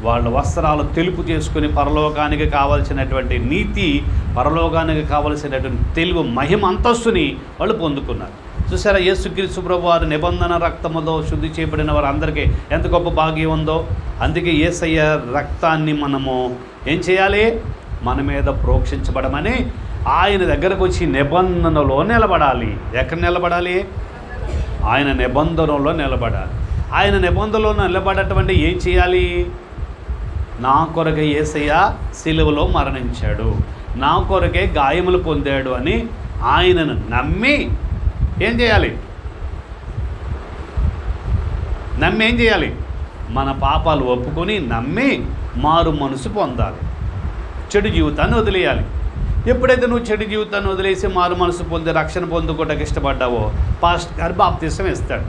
Speaker 3: వాళ్ళ వస్త్రాలు తెలుపు చేసుకుని పరలోకానికి కావలసినటువంటి నీతి, పరలోకానికి కావలసినటువంటి తెలుగు మహిమ అంతస్తుని వాళ్ళు పొందుకున్నారు. చూసారా, యేసుక్రీస్తు ప్రభువారి నిబంధన రక్తముతో శుద్ధి చేయబడిన వారందరికీ ఎంత గొప్ప భాగ్యం ఉందో. అందుకే యేసయ్య రక్తాన్ని మనము ఏం చేయాలి? మన మీద ప్రోక్షించబడమని ఆయన దగ్గరకు వచ్చి నిబంధనలో నిలబడాలి. ఎక్కడ నిలబడాలి? ఆయన నిబంధనలో నిలబడాలి. ఆయన నిబంధనలో నిలబడటం ఏం చేయాలి? నా కొరకే యేసయ్య సిలువలో మరణించాడు, నా కొరకే గాయములు పొందాడు అని ఆయనను నమ్మి ఏం చేయాలి? నమ్మి ఏం చేయాలి? మన పాపాలు ఒప్పుకొని నమ్మి మారు మనసు పొందాలి. చెడు జీవితాన్ని వదిలేయాలి. ఎప్పుడైతే నువ్వు చెడు జీవితాన్ని వదిలేసి మారు మనసు పొంది రక్షణ పొందుకోవడానికి ఇష్టపడ్డావో పాస్టర్ గారు బాప్తిసం ఇస్తాడు.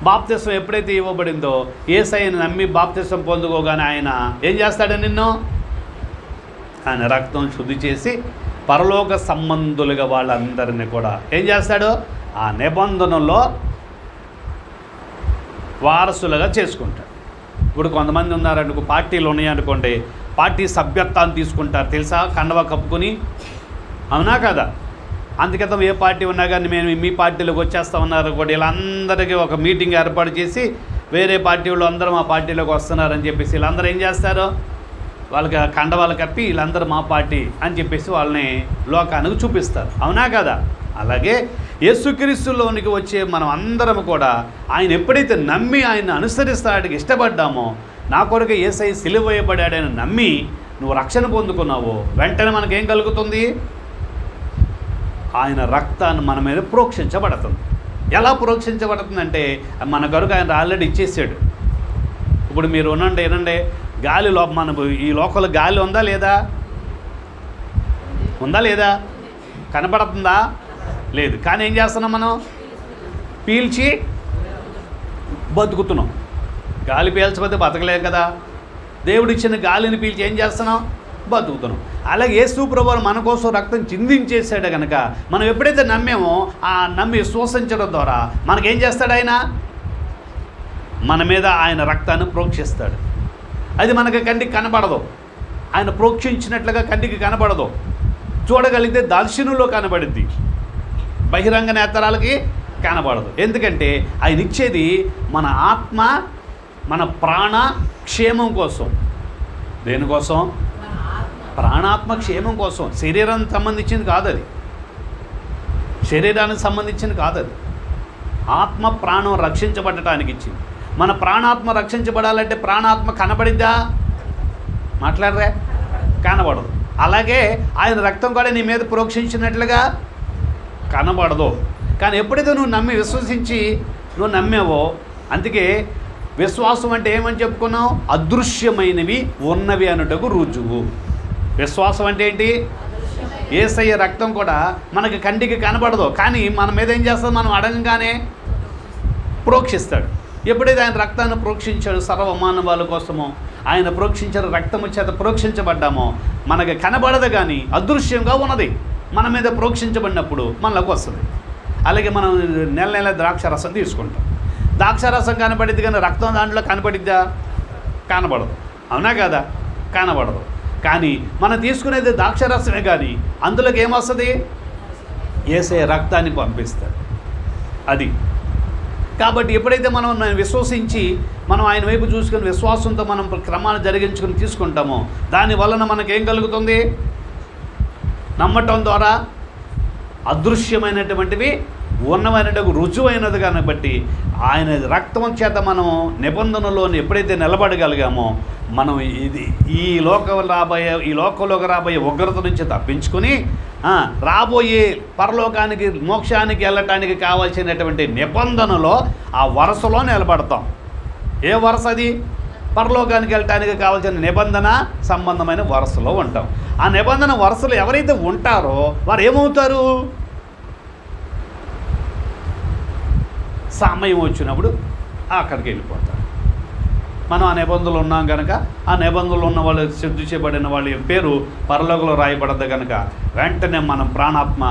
Speaker 3: బాప్తిసం ఎప్పుడైతే ఇవ్వబడిందో యేసయ్యను నమ్మి బాప్తిసం పొందుకోగానే ఆయన ఏం చేస్తాడు? నిన్ను ఆయన రక్తం శుద్ధి చేసి పరలోక సంబంధులుగా వాళ్ళందరినీ కూడా ఏం చేస్తాడు? ఆ నిబంధనలో వారసులుగా చేసుకుంటాడు. ఇప్పుడు కొంతమంది ఉన్నారనుకో, పార్టీలు ఉన్నాయనుకోండి, పార్టీ సభ్యత్వాన్ని తీసుకుంటారు తెలుసా, కండవ కప్పుకొని. అవునా కదా? అందుకతం ఏ పార్టీ ఉన్నా కానీ మేము మీ పార్టీలోకి వచ్చేస్తామన్నారు కూడా వీళ్ళందరికీ ఒక మీటింగ్ ఏర్పాటు చేసి వేరే పార్టీ వాళ్ళు అందరూ మా పార్టీలోకి వస్తున్నారని చెప్పేసి వీళ్ళందరూ ఏం చేస్తారు? వాళ్ళకి కండవాళ్ళు కప్పి వీళ్ళందరూ మా పార్టీ అని చెప్పేసి వాళ్ళని లోకానికి చూపిస్తారు. అవునా కదా? అలాగే యేసుక్రీస్తులోనికి వచ్చే మనం అందరం కూడా ఆయన ఎప్పుడైతే నమ్మి ఆయన అనుసరిస్తానికి ఇష్టపడ్డామో, నా కొరకు యేసయ్య సిలువ వేయబడాడని నమ్మి నువ్వు రక్షణ పొందుకున్నావో వెంటనే మనకేం కలుగుతుంది? ఆయన రక్తాన్ని మన మీద ప్రోక్షించబడుతుంది. ఎలా ప్రోక్షించబడుతుందంటే మన కొరకు ఆయన ఆల్రెడీ ఇచ్చేసాడు. ఇప్పుడు మీరు వినండి, గాలి మన ఈ లోకంలో గాలి ఉందా లేదా? ఉందా లేదా? కనపడుతుందా? లేదు. కానీ ఏం చేస్తున్నాం? మనం పీల్చి బతుకుతున్నాం. గాలి పీల్చకపోతే బతకలేం కదా. దేవుడిచ్చిన గాలిని పీల్చి ఏం చేస్తున్నాం? బతుకుతున్నాం. అలాగే యేసు ప్రభువు మన కోసం రక్తం చిందించేసాడు కనుక మనం ఎప్పుడైతే నమ్మామో ఆ నమ్మి విశ్వసించడం ద్వారా మనకేం చేస్తాడు? ఆయన మన మీద ఆయన రక్తాన్ని ప్రోక్షిస్తాడు. అది మనకి కంటికి కనబడదు. ఆయన ప్రోక్షించినట్లుగా కంటికి కనబడదు. చూడగలిగితే దర్శనంలో కనబడుద్ది, బహిరంగ నేత్రాలకి కనబడదు. ఎందుకంటే ఆయన ఇచ్చేది మన ఆత్మ, మన ప్రాణ క్షేమం కోసం. దేనికోసం? ప్రాణాత్మ క్షేమం కోసం. శరీరానికి సంబంధించింది కాదు అది. శరీరానికి సంబంధించింది కాదు అది. ఆత్మ ప్రాణం రక్షించబడటానికి ఇచ్చింది. మన ప్రాణాత్మ రక్షించబడాలంటే ప్రాణాత్మ కనబడిద్దా? మాట్లాడరా? కనబడదు. అలాగే ఆయన రక్తం కూడా నీ మీద ప్రోక్షించినట్లుగా కనబడదు. కానీ ఎప్పుడైతే నువ్వు నమ్మి విశ్వసించి నువ్వు నమ్మావో, అందుకే విశ్వాసం అంటే ఏమని చెప్పుకున్నావు? అదృశ్యమైనవి ఉన్నవి అనుటకు రుజువు. విశ్వాసం అంటే ఏంటి? యేసయ్య రక్తం కూడా మనకి కంటికి కనబడదు, కానీ మన మీద ఏం చేస్తుంది? మనం అడగగానే ప్రోక్షిస్తాడు. ఎప్పుడైతే ఆయన రక్తాన్ని ప్రోక్షించాడు సర్వమానవాళి కోసమో, ఆయన ప్రోక్షించిన రక్తము చేత ప్రోక్షించబడ్డామో మనకి కనబడదు, కానీ అదృశ్యంగా ఉన్నది మన మీద ప్రోక్షించబడినప్పుడు మనలోకి వస్తుంది. అలాగే మనం నెల నెల ద్రాక్షరసం తీసుకుంటాం. ద్రాక్షరసం కనబడిద్ది, కానీ రక్తం దాంట్లో కనబడిద్దా? కనబడదు. అవునా కదా? కనబడదు. కానీ మనం తీసుకునేది ద్రాక్షరసమే, కానీ అందులోకి ఏమొస్తుంది? యేసయ్య రక్తాన్ని పంపిస్తాడు. అది కాబట్టి ఎప్పుడైతే మనం విశ్వసించి మనం ఆయన వైపు చూసుకుని విశ్వాసంతో మనం క్రమాన్ని జరిగించుకుని తీసుకుంటామో దాని వలన మనకేం కలుగుతుంది? నమ్మటం ద్వారా అదృశ్యమైనటువంటివి ఉన్నవైనటువంటి రుజువైనది కాబట్టి ఆయన రక్తం చేత మనం నిబంధనలో ఎప్పుడైతే నిలబడగలిగామో మనం ఈ లోకంలోకి రాబోయే ఉగ్రత నుంచి తప్పించుకొని రాబోయే పరలోకానికి మోక్షానికి వెళ్ళటానికి కావాల్సినటువంటి నిబంధనలో ఆ వరుసలో నిలబడతాం. ఏ వరుస అది? పరలోకానికి వెళ్ళటానికి కావాల్సిన నిబంధన సంబంధమైన వరుసలో ఉంటాం. ఆ నిబంధన వరుసలో ఎవరైతే ఉంటారో వారు ఏమవుతారు? సమయం వచ్చినప్పుడు అక్కడికి వెళ్ళిపోతారు. మనం ఆ నిబంధనలు ఉన్నాం కనుక ఆ నిబంధనలు ఉన్న వాళ్ళు శుద్ధి చేయబడిన వాళ్ళ పేరు పరలోకంలో రాయబడద్దు కనుక వెంటనే మనం ప్రాణాత్మ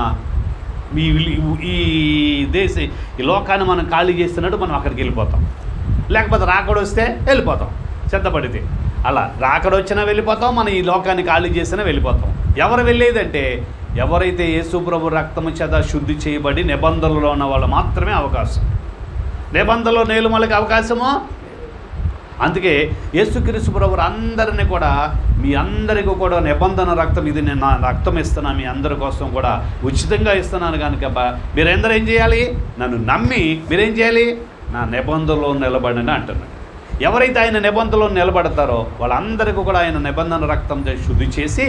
Speaker 3: ఈ లోకాన్ని మనం ఖాళీ చేస్తున్నట్టు మనం అక్కడికి వెళ్ళిపోతాం. లేకపోతే రాకడ వస్తే వెళ్ళిపోతాం సిద్ధపడితే. అలా రాకడ వచ్చినా వెళ్ళిపోతాం, మనం ఈ లోకాన్ని ఖాళీ చేసినా వెళ్ళిపోతాం. ఎవరు వెళ్ళేదంటే ఎవరైతే యేసు ప్రభు రక్తము చేత శుద్ధి చేయబడి నిబంధనలో ఉన్న వాళ్ళు మాత్రమే అవకాశం. నిబంధనలో నేలుమలకి అవకాశము అందుకే యేసుక్రీస్తు ప్రభువు అందరినీ కూడా మీ అందరికీ కూడా నిబంధన రక్తం, ఇది నేను నా రక్తం ఇస్తున్నాను మీ అందరి కోసం కూడా ఉచితంగా ఇస్తున్నాను కనుక మీరందరూ ఏం చేయాలి? నన్ను నమ్మి మీరేం చేయాలి? నా నిబంధనలో నిలబడని అంటున్నాడు. ఎవరైతే ఆయన నిబంధనలో నిలబడతారో వాళ్ళందరికీ కూడా ఆయన నిబంధన రక్తంతో శుద్ధి చేసి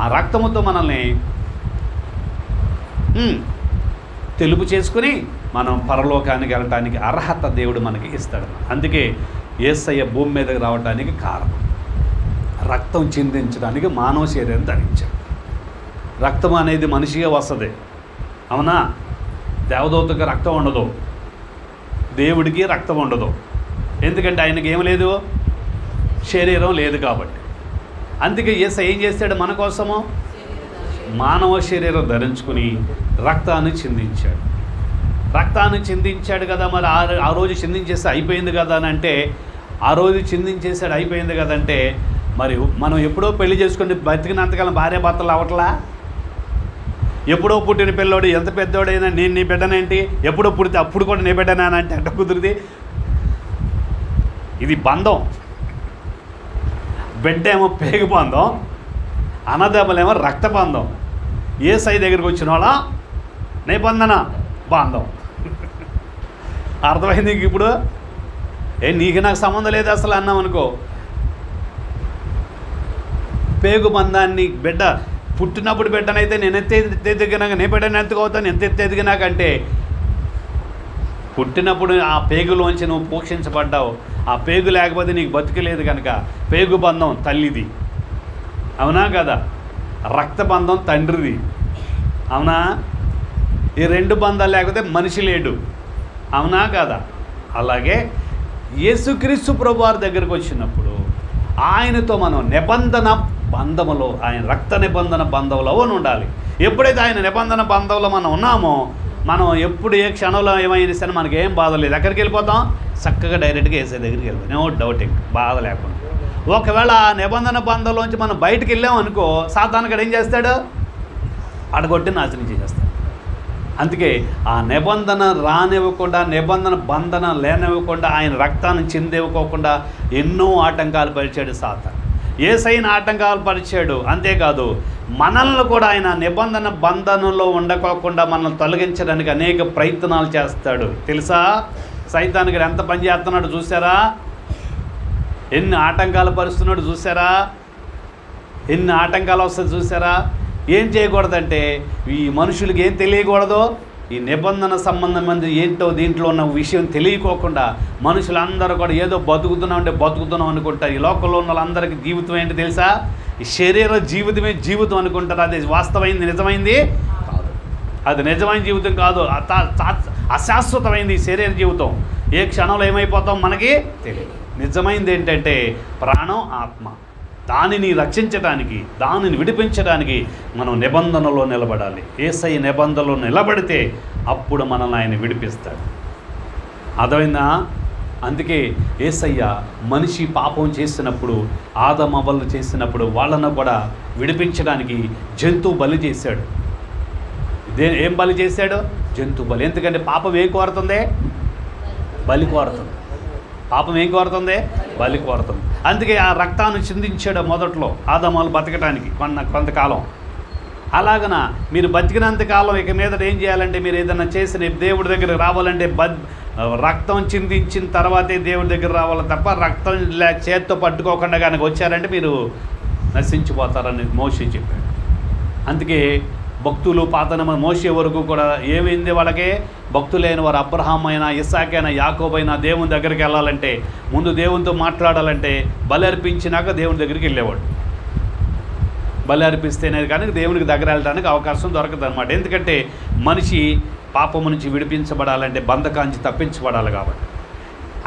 Speaker 3: ఆ రక్తముతో మనల్ని తెలుపు చేసుకుని మనం పరలోకానికి వెళ్ళటానికి అర్హత దేవుడు మనకి ఇస్తాడు. అందుకే యేసయ్య భూమి మీదకి రావడానికి కారణం రక్తం చిందించడానికి మానవ శరీరం ధరించాడు. రక్తం అనేది మనిషిగా వస్తుంది, అవునా? దేవదూతకి రక్తం ఉండదు, దేవుడికి రక్తం ఉండదు. ఎందుకంటే ఆయనకి ఏం లేదు, శరీరం లేదు కాబట్టి. అందుకే యేసయ్య ఏం చేశాడు? మన కోసము మానవ శరీరం ధరించుకుని రక్తాన్ని చిందించాడు. రక్తాన్ని చిందించాడు కదా, మరి ఆ రోజు చిందించేస్తే అయిపోయింది కదా అని అంటే, ఆ రోజు చిందించేసాడు అయిపోయింది కదంటే, మరి మనం ఎప్పుడో పెళ్లి చేసుకుని బతికినంతకాలం భార్యాభర్తలు అవట్లా? ఎప్పుడో పుట్టిన పిల్లోడు ఎంత పెద్దోడైనా నేను నీ బిడ్డనేంటి, ఎప్పుడో పుడితే అప్పుడు కూడా నీ బిడ్డనా అంటే అడ్డ కుదిరిది. ఇది బంధం. బిడ్డ ఏమో పేగు బంధం, అన్నదమ్ములేమో రక్త బంధం. యేసయ్య దగ్గరికి వచ్చిన వాళ్ళ నిబంధన బంధం. అర్థమైంది ఇప్పుడు? నీకు నాకు సంబంధం లేదు అసలు అన్నాం అనుకో, పేగు బంధాన్ని బిడ్డ పుట్టినప్పుడు బిడ్డనైతే నేను ఎదిగినాక నే బిడ్డను ఎత్తుకోవుతాను, ఎంత ఎదిగినాకంటే పుట్టినప్పుడు ఆ పేగులోంచి నువ్వు పోషించబడ్డావు. ఆ పేగు లేకపోతే నీకు బతుకలేదు కనుక పేగు బంధం తల్లిది, అవునా కదా? రక్త బంధం తండ్రిది, అవునా? ఈ రెండు బంధాలు లేకపోతే మనిషి లేడు, అవునా కదా? అలాగే యేసుక్రీస్తు ప్రభువారి దగ్గరికి వచ్చినప్పుడు ఆయనతో మనం నిబంధన బంధములో, ఆయన రక్త నిబంధన బంధంలో ఉండాలి. ఎప్పుడైతే ఆయన నిబంధన బంధంలో మనం ఉన్నామో, మనం ఎప్పుడు ఏ క్షణంలో ఏమైనా సరే మనకి ఏం బాధ లేదు. ఎక్కడికి వెళ్ళిపోతాం? చక్కగా డైరెక్ట్గా యేసయ్య దగ్గరికి వెళ్ళిపోతాం, నో డౌటింగ్, బాధ లేకుండా. ఒకవేళ ఆ నిబంధన బంధంలోంచి మనం బయటకు వెళ్ళామనుకో, సాతానుగాడు ఏం చేస్తాడు? అడగొట్టి నాశనం చేసేస్తాడు. అందుకే ఆ నిబంధన రానివ్వకుండా, నిబంధన బంధన లేనివ్వకుండా, ఆయన రక్తాన్ని చిందివ్వకోకుండా ఎన్నో ఆటంకాలు పరిచాడు సాతాను. యేసయ్యని ఆటంకాలు పరిచాడు. అంతేకాదు మనల్ని కూడా ఆయన నిబంధన బంధనంలో ఉండకోకుండా మనల్ని తొలగించడానికి అనేక ప్రయత్నాలు చేస్తాడు. తెలుసా? సైతానికి ఎంత పని చేస్తున్నాడు చూసారా? ఎన్ని ఆటంకాలు పరుస్తున్నాడు చూసారా? ఎన్ని ఆటంకాలు వస్తాయి చూసారా? ఏం చేయకూడదంటే, ఈ మనుషులకి ఏం తెలియకూడదు, ఈ నిబంధన సంబంధం ఏంటో దీంట్లో ఉన్న విషయం తెలియకోకుండా మనుషులందరూ కూడా ఏదో బతుకుతున్నాం అనుకుంటారు. ఈ లోకంలో ఉన్న వాళ్ళందరికీ జీవితం ఏంటి తెలుసా? ఈ శరీర జీవితమే జీవితం అనుకుంటారు. అది వాస్తవమైంది, నిజమైంది కాదు. అది నిజమైన జీవితం కాదు, అశాశ్వతమైంది ఈ శరీర జీవితం. ఏ క్షణంలో ఏమైపోతాం మనకి తెలియదు. నిజమైంది ఏంటంటే ప్రాణం, ఆత్మ. దానిని రక్షించడానికి, దానిని విడిపించడానికి మనం నిబంధనలో నిలబడాలి. యేసయ్య నిబంధనలో నిలబడితే అప్పుడు మనల్ని ఆయన విడిపిస్తాడు. అర్థమైందా? అందుకే యేసయ్య మనిషి పాపం చేసినప్పుడు, ఆదమ అవ్వలు చేసినప్పుడు వాళ్ళను కూడా విడిపించడానికి జంతువు బలి చేశాడు. ఏం బలి చేశాడు? జంతువు బలి. ఎందుకంటే పాపం ఏం కోరుతుంది? బలి కోరుతుంది. పాపం ఏం కోరుతుంది? బలి కోరుతుంది. అందుకే ఆ రక్తాన్ని చిందించాడు మొదట్లో ఆదమాలు బతకడానికి కొంతకాలం. అలాగన మీరు బతికినంతకాలం ఇక మీద ఏం చేయాలంటే, మీరు ఏదైనా చేసిన దేవుడి దగ్గర రావాలంటే రక్తం చిందించిన తర్వాతే దేవుడి దగ్గర రావాలి తప్ప రక్తం చేత్తో పట్టుకోకుండా కనుక వచ్చారంటే మీరు నశించిపోతారని మోషే చెప్పాడు. అందుకే భక్తులు పాతనమ మోషే వరకు కూడా ఏమైంది? వాళ్ళకే భక్తులైన వారు అబ్రహాం అయినా, ఇస్సాక్ అయినా, యాకోబు అయినా దేవుని దగ్గరికి వెళ్ళాలంటే, ముందు దేవునితో మాట్లాడాలంటే బలి అర్పించినాక దేవుని దగ్గరికి వెళ్ళేవాడు. బలి అర్పిస్తేనే కానీ దేవునికి దగ్గర వెళ్ళడానికి అవకాశం దొరకదు అనమాట. ఎందుకంటే మనిషి పాపము నుంచి విడిపించబడాలంటే బంధకాంచి తప్పించబడాలి కాబట్టి.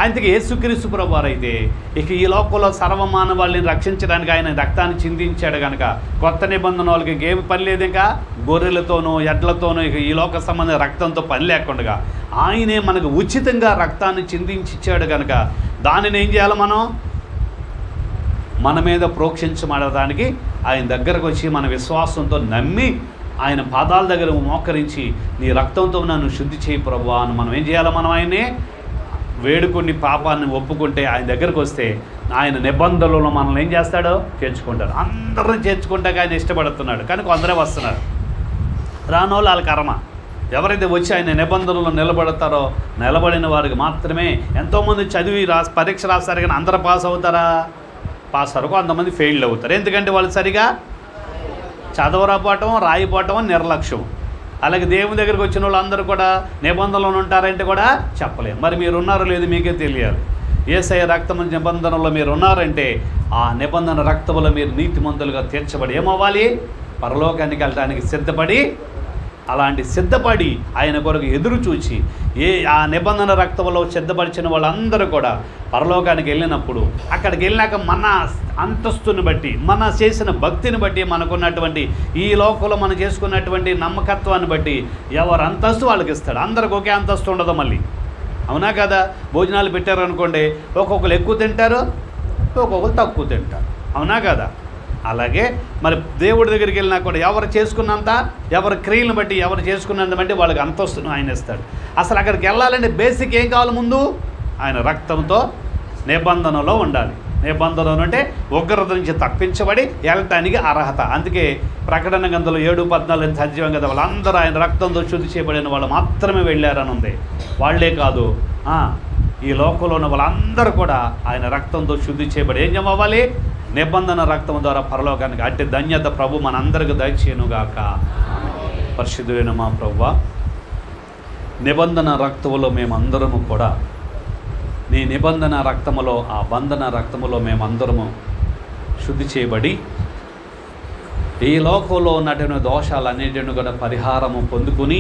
Speaker 3: అందుకే యేసుక్రీస్తు ప్రభువారు అయితే ఇక ఈ లోకంలో సర్వమానవాళ్ళని రక్షించడానికి ఆయన రక్తాన్ని చిందించాడు కనుక కొత్త నిబంధన వాళ్ళకి ఇంకేమి పని లేదు. ఇంకా గొర్రెలతోనూ ఎడ్లతోనూ ఇక ఈ లోక సంబంధ రక్తంతో పని లేకుండా ఆయనే మనకు ఉచితంగా రక్తాన్ని చిందించిచ్చాడు కనుక దానిని ఏం చేయాలి? మనం మన మీద ప్రోక్షించబడడానికి ఆయన దగ్గరకు వచ్చి మన విశ్వాసంతో నమ్మి ఆయన పాదాల దగ్గర మోకరించి నీ రక్తంతో నన్ను శుద్ధి చేయి ప్రభువా అని మనం ఏం చేయాలి? మనం ఆయన్ని వేడుకుని పాపాన్ని ఒప్పుకుంటే ఆయన దగ్గరకు వస్తే ఆయన నిబంధనలలో మనల్ని ఏం చేస్తాడో చేర్చుకుంటాడు. అందరిని చేర్చుకుంటాక ఆయన ఇష్టపడుతున్నాడు, కానీ కొందరే వస్తున్నారు. రానోళ్ళు వాళ్ళ కర్మ. ఎవరైతే వచ్చి ఆయన నిబంధనలు నిలబడతారో నిలబడిన వారికి మాత్రమే. ఎంతోమంది చదివి పరీక్ష రాస్తారు, కానీ అందరూ పాస్ అవుతారా? పాస్ అవ్వరు. కొంతమంది ఫెయిల్ అవుతారు. ఎందుకంటే వాళ్ళు సరిగా చదవరాపోవటం, రాయిపోవటం నిర్లక్ష్యం. అలాగే దేవుని దగ్గరికి వచ్చిన వాళ్ళు అందరూ కూడా నిబంధనలు ఉంటారంటే కూడా చెప్పలేము. మరి మీరు ఉన్నారో లేదు మీకే తెలియాలి. యేసయ్య రక్తము నిబంధనలో మీరు ఉన్నారంటే ఆ నిబంధన రక్తములో మీరు నీతిమంతులుగా తీర్చబడి ఏమవ్వాలి? పరలోకానికి వెళ్ళడానికి సిద్ధపడి, అలాంటి సిద్ధపడి ఆయన కొరకు ఎదురు చూచి ఆ నిబంధన రక్తములో సిద్ధపరిచిన వాళ్ళందరూ కూడా పరలోకానికి వెళ్ళినప్పుడు అక్కడికి వెళ్ళాక మన అంతస్తుని బట్టి, మన చేసిన భక్తిని బట్టి, మనకున్నటువంటి ఈ లోకంలో మనం చేసుకున్నటువంటి నమ్మకత్వాన్ని బట్టి ఎవరు అంతస్తు వాళ్ళకి ఇస్తాడు. అందరికి ఒకే అంతస్తు ఉండదు మళ్ళీ. అవునా కదా? భోజనాలు పెట్టారనుకోండి, ఒక్కొక్కరు ఎక్కువ తింటారు, ఒక్కొక్కరు తక్కువ తింటారు. అవునా కదా? అలాగే మరి దేవుడి దగ్గరికి వెళ్ళినా కూడా ఎవరు చేసుకున్నంత, ఎవరి క్రియలను బట్టి, ఎవరు చేసుకున్నంత బట్టి వాళ్ళకి అంతస్తును ఆయన ఇస్తాడు. అసలు అక్కడికి వెళ్ళాలంటే బేసిక్ ఏం కావాలి? ముందు ఆయన రక్తంతో నిబంధనలో ఉండాలి. నిబంధనలు అంటే ఉగ్రత నుంచి తప్పించబడి వెళ్ళటానికి అర్హత. అందుకే ప్రకటన గ్రంథంలో 7:14 సజీవం కదా, వాళ్ళందరూ ఆయన రక్తంతో శుద్ధి చేయబడిన వాళ్ళు మాత్రమే వెళ్ళారని ఉంది. వాళ్ళే కాదు, ఈ లోకంలో ఉన్న వాళ్ళందరూ కూడా ఆయన రక్తంతో శుద్ధి చేయబడి ఏం అవ్వాలి? నిబంధన రక్తం ద్వారా పరలోకానికి. అట్టి ధన్యత ప్రభు మనందరికి దయచేయునుగాక. పరిశుద్ధుడైన మా ప్రభువా, నిబంధన రక్తములో మేమందరము కూడా, నీ నిబంధన రక్తములో, ఆ బంధన రక్తములో మేమందరము శుద్ధి చేయబడి ఈ లోకంలో ఉన్నటువంటి దోషాలన్నిటిని కూడా పరిహారము పొందుకుని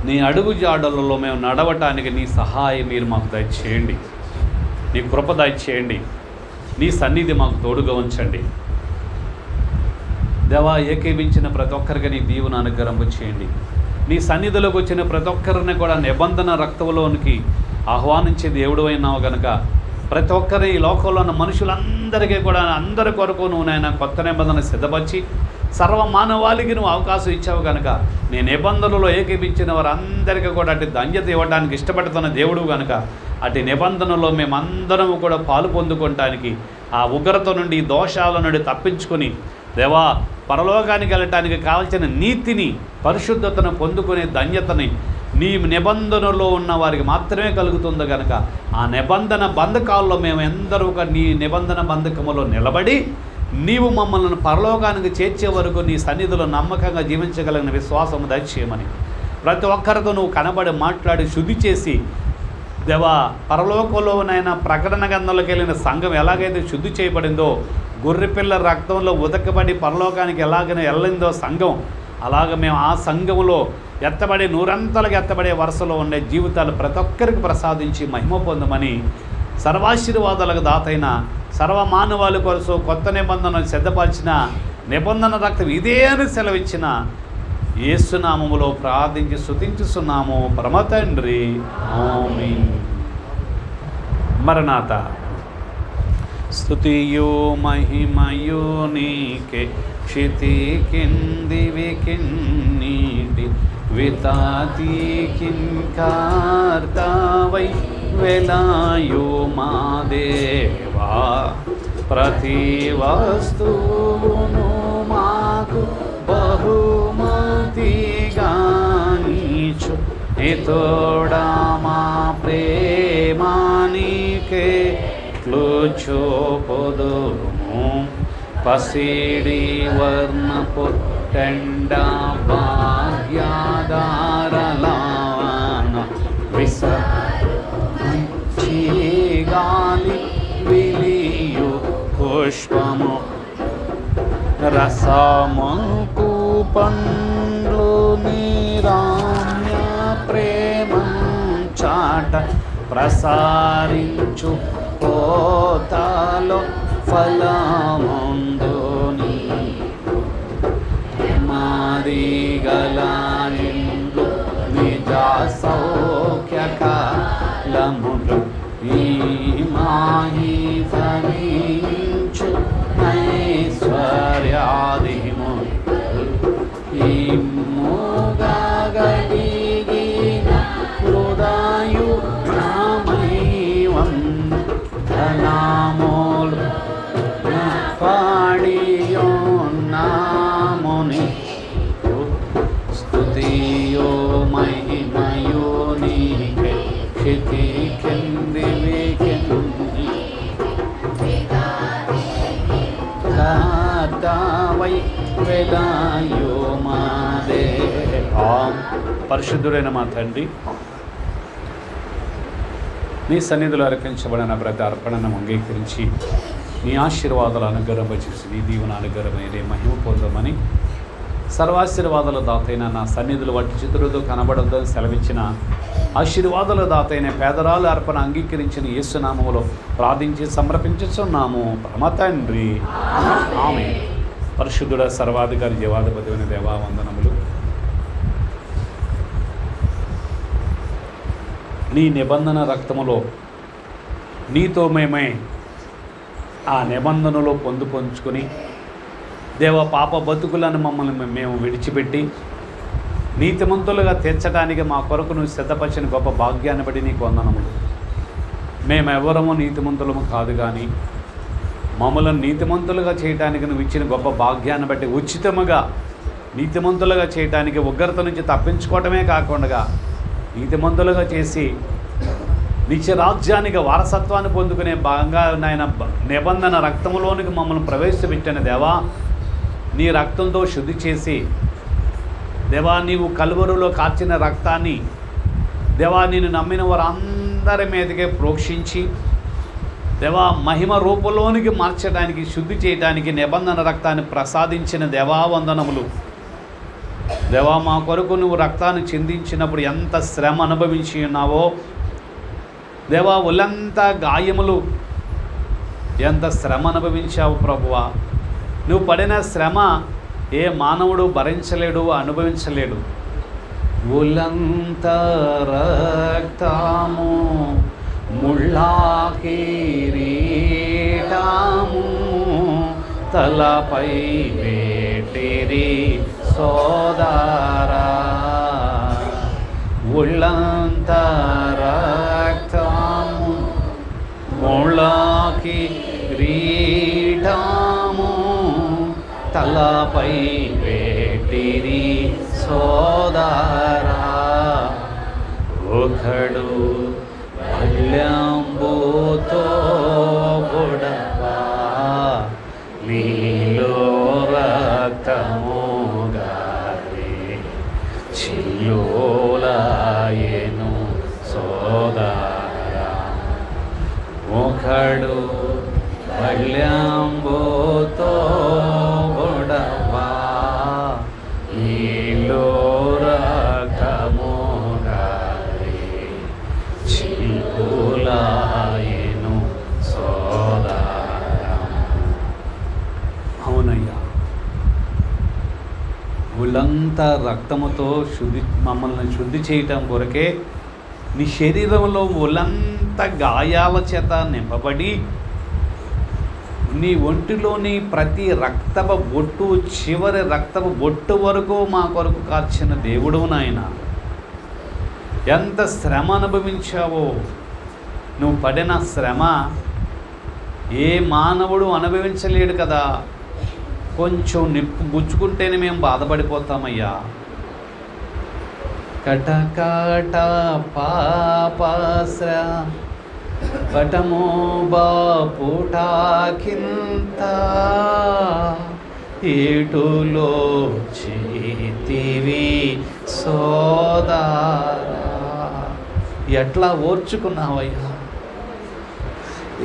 Speaker 3: నీ అడుగు జాడలలో మేము నడవటానికి నీ సహాయం మీరు మాకు దయచేయండి. నీ కృప దయచేయండి. నీ సన్నిధి మాకు తోడుగా ఉంచండి దేవా. ఏకీభించిన ప్రతి ఒక్కరికి నీ దీవెన అనుగ్రహం చేయండి. నీ సన్నిధిలోకి వచ్చిన ప్రతి ఒక్కరిని కూడా నిబంధన రక్తంలోనికి ఆహ్వానించే దేవుడు అయినావు కనుక ప్రతి ఒక్కరి ఈ లోకంలో ఉన్న మనుషులందరికీ కూడా అందరి కొరకు నువ్వు నాయన కొత్త నిబంధన సిద్ధపరిచి సర్వ మానవాళికి నువ్వు అవకాశం ఇచ్చావు కనుక నీ నిబంధనలో ఏకీపించిన వారందరికీ కూడా అటు ధన్యత ఇవ్వడానికి ఇష్టపడుతున్న దేవుడు కనుక అటు నిబంధనలో మేమందరం కూడా పాలు పొందుకోవటానికి, ఆ ఉగ్రత నుండి, దోషాల నుండి తప్పించుకొని దేవా పరలోకానికి వెళ్ళటానికి కావాల్సిన నీతిని, పరిశుద్ధతను పొందుకునే ధన్యతని నీ నిబంధనలో ఉన్న వారికి మాత్రమే కలుగుతుంది కనుక ఆ నిబంధన బంధకాల్లో మేము ఎందరూ నీ నిబంధన బంధకములో నిలబడి నీవు మమ్మల్ని పరలోకానికి చేర్చే వరకు నీ సన్నిధిలో నమ్మకంగా జీవించగలిగిన విశ్వాసము దయచేయమని ప్రతి ఒక్కరితో నువ్వు కనబడి మాట్లాడి శుద్ధి చేసి దేవా పరలోకంలోనైనా ప్రకటన గ్రంథంలోకి వెళ్ళిన సంఘం ఎలాగైతే శుద్ధి చేయబడిందో, గొర్రెపిల్ల రక్తంలో ఉదకబడి పరలోకానికి ఎలాగైనా వెళ్ళిందో సంఘం, అలాగ మేము ఆ సంఘంలో ఎత్తబడే నూరంతలుగా ఎత్తబడే వరుసలో ఉండే జీవితాలు ప్రతి ఒక్కరికి ప్రసాదించి మహిమ పొందమని సర్వాశీర్వాదాలకు దాతైన సర్వమానవాళి కొరకు కొత్త నిబంధనను సిద్ధపరిచిన నిబంధన రక్తం ఇదే అని సెలవిచ్చిన యేసునామములో ప్రార్థించి స్తుతించుచున్నాము పరమ తండ్రి. ఆమేన్. మరణాత. స్తుతియో మహిమయో నీకే, క్షితి కిందివి కిన్నీటి వితాతి కింకార్తావై వెలాయో మా దేవా. ప్రతి వస్తువును మాకు బహుమతిగానిచు నితోడా మా ప్రేమానికే క్లుచోపొదుము. పసిడి వర్ణపు టెండ భాగ్యాదారలాన విసరించి గాలి విలియు పుష్పము రసముకు పండ్లు నిరామ్య ప్రేమం చాట ప్రసారించు పోతాలో ఫలముందుని మాదిగల నిండు నిజ సౌఖ్యకాలములు ఈ మాహి ఫలించు ఐశ్వర్యాదిము ఈ మూగగడిగిన హృదయు నామై మహిమయో నీకే క్షితి కిందివి కింది దావై వేదాయో మాదే. పరిశుద్ధుడైన మా తండ్రి, నీ సన్నిధిలో అర్పించబడిన ప్రతి అర్పణను అంగీకరించి నీ ఆశీర్వాదాలు అనుగ్రహించేసి నీ దీవెన అనుగ్రహమైతే మహిమ పొందమని సర్వాశీర్వాదాల దాతైన నా సన్నిధులు వట్టి చిత్రులతో కనబడొద్దని సెలవిచ్చిన ఆశీర్వాదాల దాతైన పేదరాలు అర్పణ అంగీకరించిన యేసునామములో ప్రార్థించి సమర్పించుచున్నాము పరమ తండ్రి, ఆమేన్. పరిశుద్ధుడ సర్వాధికారి జీవాధిపతి అయిన దేవా వందనములు. నీ నిబంధన రక్తములో నీతో మేమే ఆ నిబంధనలో పొందుపంచుకొని దేవ పాప బతుకులను మమ్మల్ని మేము విడిచిపెట్టి నీతిమంతులుగా తీర్చడానికి మా కొరకు నువ్వు సిద్ధపరిచిన గొప్ప భాగ్యాన్ని బట్టి నీకు వందనములు. మేమెవరము నీతిమంతులము కాదు, కానీ మమ్మల్ని నీతిమంతులుగా చేయడానికి నువ్వు ఇచ్చిన గొప్ప భాగ్యాన్ని బట్టి ఉచితముగా నీతిమంతులుగా చేయడానికి ఉగ్రత నుంచి తప్పించుకోవటమే కాకుండా నీతిమంతులుగా చేసి నిత్య రాజ్యానికి వారసత్వాన్ని పొందుకునే భాగంగా నాయన నిబంధన రక్తములోనికి మమ్మల్ని ప్రవేశపెట్టిన దేవా, నీ రక్తంతో శుద్ధి చేసి దేవా, నీవు కలువరులో కార్చిన రక్తాన్ని దేవా నిన్ను నమ్మిన వారందరి మీదకే ప్రోక్షించి దేవా మహిమ రూపంలోనికి మార్చడానికి శుద్ధి చేయడానికి నిబంధన రక్తాన్ని ప్రసాదించిన దేవా వందనములు. దేవా మా కొరకు నువ్వు రక్తాన్ని చిందించినప్పుడు ఎంత శ్రమ అనుభవించి ఉన్నావో దేవా, ఒళ్ళంతా గాయములు, ఎంత శ్రమ అనుభవించావు ప్రభువా. నువ్వు పడిన శ్రమ ఏ మానవుడు భరించలేడు, అనుభవించలేడు. ఒళ్ళంతా రక్తము ముళ్ళ కిరీటము తలపై పెట్టిరి సోదరా, ఒళ్ళంతా రక్తము ముళ్ళ కిరీటము తలపై పెట్టిరి సోదరా, ఒకడు బల్యంబుతో బుడవా నీలో రక్తము గారి చిల్లోలాయెను సోదరా, ఒకడు బల్యంబుతో బుడవా నీలో రక్తము గారి చిల్లోలాయెను సోదరా. అవునయ్యా, ఒళ్ళంతా రక్తముతో మమ్మల్ని శుద్ధి చేయటం కొరకే నీ శరీరంలో ఒళ్ళంతా గాయాల చేత నింపబడి నీ ఒంటిలోని ప్రతి రక్తపు బొట్టు చివరి రక్తపు బొట్టు వరకు మా కొరకు కార్చిన దేవుడు నాయన. ఎంత శ్రమ అనుభవించావో, నువ్వు పడిన శ్రమ ఏ మానవుడు అనుభవించలేడు కదా. కొంచెం నిప్పు గుచ్చుకుంటేనే మేము బాధపడిపోతామయ్యా. కటకట పాపశ్ర పటమో బాపుటాకింత ఏటులో చేతివి సోదరా, ఎట్లా ఓర్చుకున్నావయ్యా.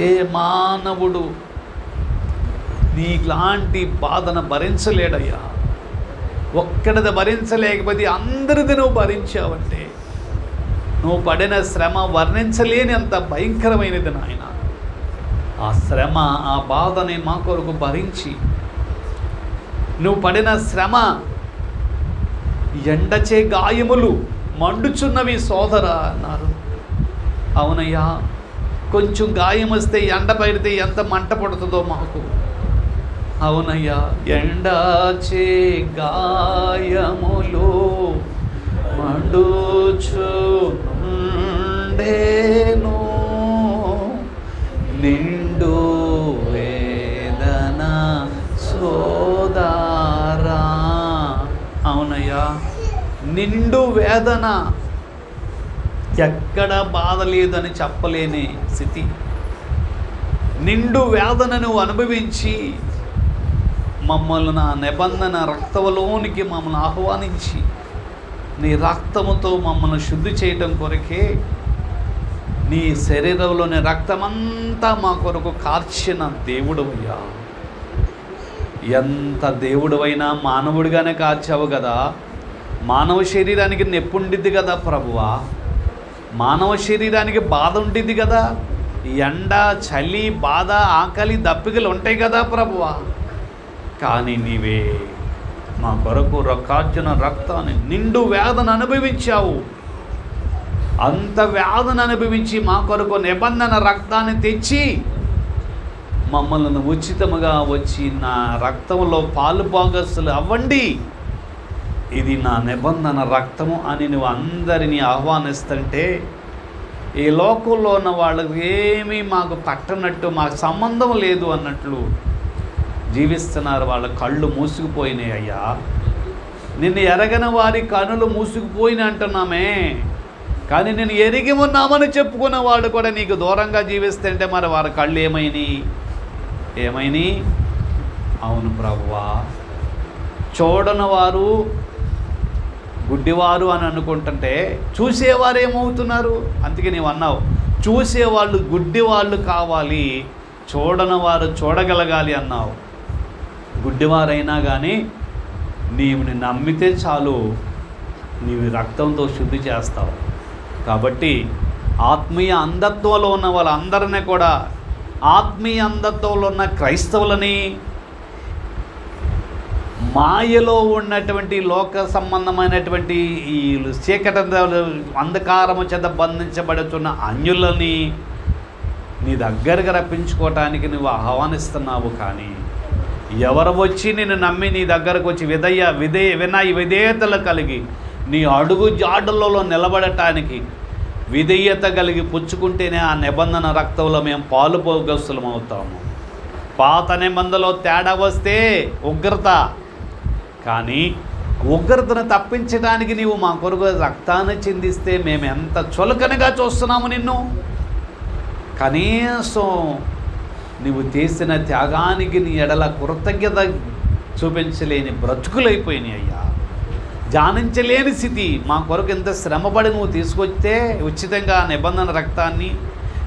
Speaker 3: ఏ మానవుడు నీలాంటి బాధను భరించలేడయ్యా. ఒక్కడిది భరించలేకపోతే అందరిది నువ్వు భరించావంటే నువ్వు పడిన శ్రమ వర్ణించలేని అంత భయంకరమైనది నాయన. ఆ శ్రమ, ఆ బాధని మా కొరకు భరించి నువ్వు పడిన శ్రమ, ఎండచే గాయములు మండుచున్నవి సోదరా అన్నారు. అవునయ్యా, కొంచెం గాయం వస్తే ఎండ పడితే ఎంత మంట పడుతుందో మాకు. అవునయ్యా, ఎండచే గాయములు మండుచుండేను నిండు వేదన సోదరా. అవునయ్యా, నిండు వేదన, ఎక్కడ బాధ లేదని చెప్పలేని స్థితి. నిండు వేదనను అనుభవించి మమ్మల్ని నా నిబంధన రక్తంలోనికి మమ్మల్ని ఆహ్వానించి నీ రక్తముతో మమ్మల్ని శుద్ధి చేయటం కొరకే నీ శరీరంలోని రక్తమంతా మా కొరకు కార్చిన దేవుడవయ్యా. ఎంత దేవుడవైనా మానవుడిగానే కార్చావు కదా. మానవ శరీరానికి నొప్పి ఉండిద్ది కదా ప్రభువా, మానవ శరీరానికి బాధ ఉండిద్ది కదా, ఎండ, చలి, బాధ, ఆకలి, దప్పికలు ఉంటాయి కదా ప్రభువా. కానీ నీవే మా కొరకు కార్చిన రక్తాన్ని, నిండు వేదన అనుభవించావు. అంత వేదన అనుభవించి మా కొరకు నిబంధన రక్తాన్ని తెచ్చి మమ్మల్ని ఉచితముగా వచ్చి నా రక్తంలో పాలు భాగస్తులు అవ్వండి, ఇది నా నిబంధన రక్తము అని నువ్వు అందరినీ ఆహ్వానిస్తుంటే ఈ లోకంలో ఉన్న వాళ్ళకి ఏమీ మాకు పట్టనట్టు, మాకు సంబంధం లేదు అన్నట్లు జీవిస్తున్నారు. వాళ్ళ కళ్ళు మూసుకుపోయినాయి అయ్యా. నిన్ను ఎరగని వారి కనులు మూసుకుపోయిన అంటున్నామే, కానీ నేను ఎరిగి ఉన్నామని చెప్పుకున్న వాళ్ళు కూడా నీకు దూరంగా జీవిస్తుంటే మరి వారి కళ్ళు ఏమైనాయి? అవును ప్రభువా, చూడని వారు గుడ్డివారు అని అనుకుంటుంటే చూసేవారు ఏమవుతున్నారు? అందుకే నీవు అన్నావు, చూసేవాళ్ళు గుడ్డివాళ్ళు కావాలి, చూడని వారు చూడగలగాలి అన్నావు. గుడ్డివారైనా కానీ నీవుని నమ్మితే చాలు, నీవు రక్తంతో శుద్ధి చేస్తావు. కాబట్టి ఆత్మీయ అంధత్వంలో ఉన్న వాళ్ళందరినీ కూడా, ఆత్మీయ అంధత్వంలో ఉన్న క్రైస్తవులని, మాయలో ఉన్నటువంటి లోక సంబంధమైనటువంటి ఈ చీకటి అంధకారము చేత బంధించబడుతున్న అన్యులని నీ దగ్గరకు రప్పించుకోవటానికి నువ్వు ఆహ్వానిస్తున్నావు. కానీ ఎవరు వచ్చి నిన్ను నమ్మి నీ దగ్గరకు వచ్చి విధేయతలు కలిగి నీ అడుగు జాడలలో నిలబడటానికి విధేయత కలిగి పుచ్చుకుంటేనే ఆ నిబంధన రక్తంలో మేము పాలు పోగస్తులం అవుతాము. పాత నిబంధనలో తేడా వస్తే ఉగ్రత, కానీ ఉగ్రతను తప్పించడానికి నీవు మా కొరకు రక్తాన్ని చిందిస్తే మేము ఎంత చులకనగా చూస్తున్నాము నిన్ను. కనీసం నువ్వు చేసిన త్యాగానికి నీ ఎడల కృతజ్ఞత చూపించలేని బ్రతుకులైపోయినాయి అయ్యా. ధ్యానించలేని స్థితి. మా కొరకు ఎంత శ్రమపడి నువ్వు తీసుకొస్తే ఉచితంగా నిబంధన రక్తాన్ని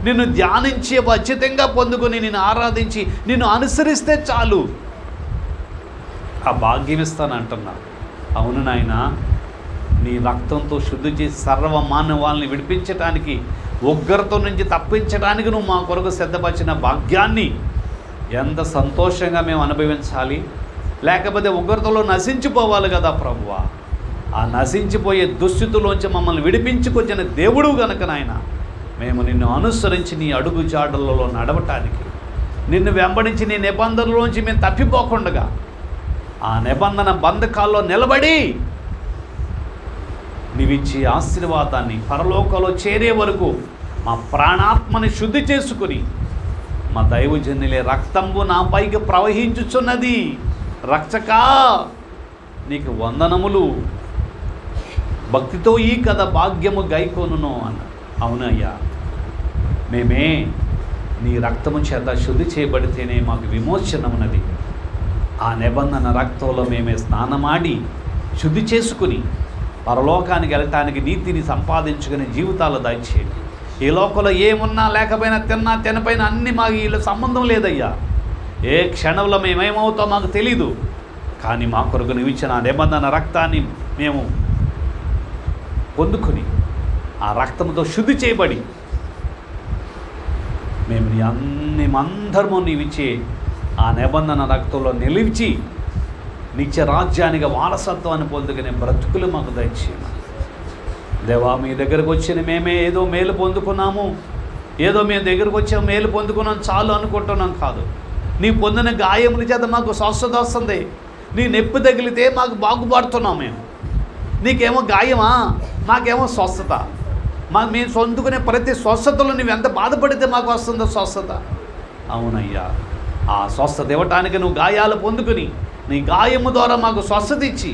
Speaker 3: నిన్ను ధ్యానించి ఉచితంగా పొందుకొని నిన్ను ఆరాధించి నిన్ను అనుసరిస్తే చాలు, ఆ భాగ్యం ఇస్తాను అంటున్నా. అవును నాయన, నీ రక్తంతో శుద్ధి చేసి సర్వ మానవాళ్ళని విడిపించడానికి, ఉగ్రత నుంచి తప్పించడానికి నువ్వు మా కొరకు సిద్ధపరిచిన భాగ్యాన్ని ఎంత సంతోషంగా మేము అనుభవించాలి. లేకపోతే ఉగ్రతలో నశించిపోవాలి కదా ప్రభువా. ఆ నశించిపోయే దుస్థితిలోంచి మమ్మల్ని విడిపించుకొచ్చిన దేవుడు గనుక నాయన, మేము నిన్ను అనుసరించి నీ అడుగు జాడలలో నడవటానికి, నిన్ను వెంబడించి నీ నిబంధనలోంచి మేము తప్పిపోకుండా ఆ నిబంధన బంధకాల్లో నిలబడి నీవిచ్చే ఆశీర్వాదాన్ని పరలోకంలో చేరే వరకు మా ప్రాణాత్మని శుద్ధి చేసుకుని మా దైవజనులే రక్తంబు నా పైకి ప్రవహించుచున్నది, రక్షకా నీకు వందనములు, భక్తితో ఈ కథ భాగ్యము గైకొనును అన్న. అవునయ్యా, మేమే నీ రక్తము చేత శుద్ధి చేయబడితేనే మాకు విమోచన ఉన్నది. ఆ నిబంధన రక్తంలో మేమే స్నానమాడి శుద్ధి చేసుకుని పరలోకానికి వెళ్ళటానికి నీతిని సంపాదించుకునే జీవితాలు దయచేయండి. ఈ లోకంలో ఏమున్నా లేకపోయినా, తిన్నా తినపైనా అన్నీ మాకు వీళ్ళ సంబంధం లేదయ్యా. ఏ క్షణంలో మేమేమవుతామో మాకు తెలీదు, కానీ మా కొరకు నువ్వు ఇచ్చిన ఆ నిబంధన రక్తాన్ని మేము పొందుకొని ఆ రక్తంతో శుద్ధి చేయబడి మేము అందరము నీవిచ్చే ఆ నిబంధన రక్తంలో నిలిచి నిత్య రాజ్యానికి వారసత్వాన్ని పొందుకునే బ్రతుకులు మాకు దయచేయమని. దేవా, మీ దగ్గరకు వచ్చిన మేమే ఏదో మేలు పొందుకున్నాము, ఏదో మేము దగ్గరకు వచ్చాము మేలు పొందుకున్నాం చాలు అనుకుంటున్నాం కాదు. నీ పొందిన గాయముల చేత మాకు స్వస్థత వస్తుంది. నీ నొప్పి తగిలితే మాకు బాగుపడుతున్నాం మేము. నీకేమో గాయమా, మాకేమో స్వస్థత. మేము పొందుకునే ప్రతి స్వస్థతలో నువ్వు ఎంత బాధపడితే మాకు వస్తుందో స్వస్థత. అవునయ్యా, ఆ స్వస్థత ఇవ్వటానికి నువ్వు గాయాలు పొందుకుని నీ గాయము ద్వారా మాకు స్వస్థత ఇచ్చి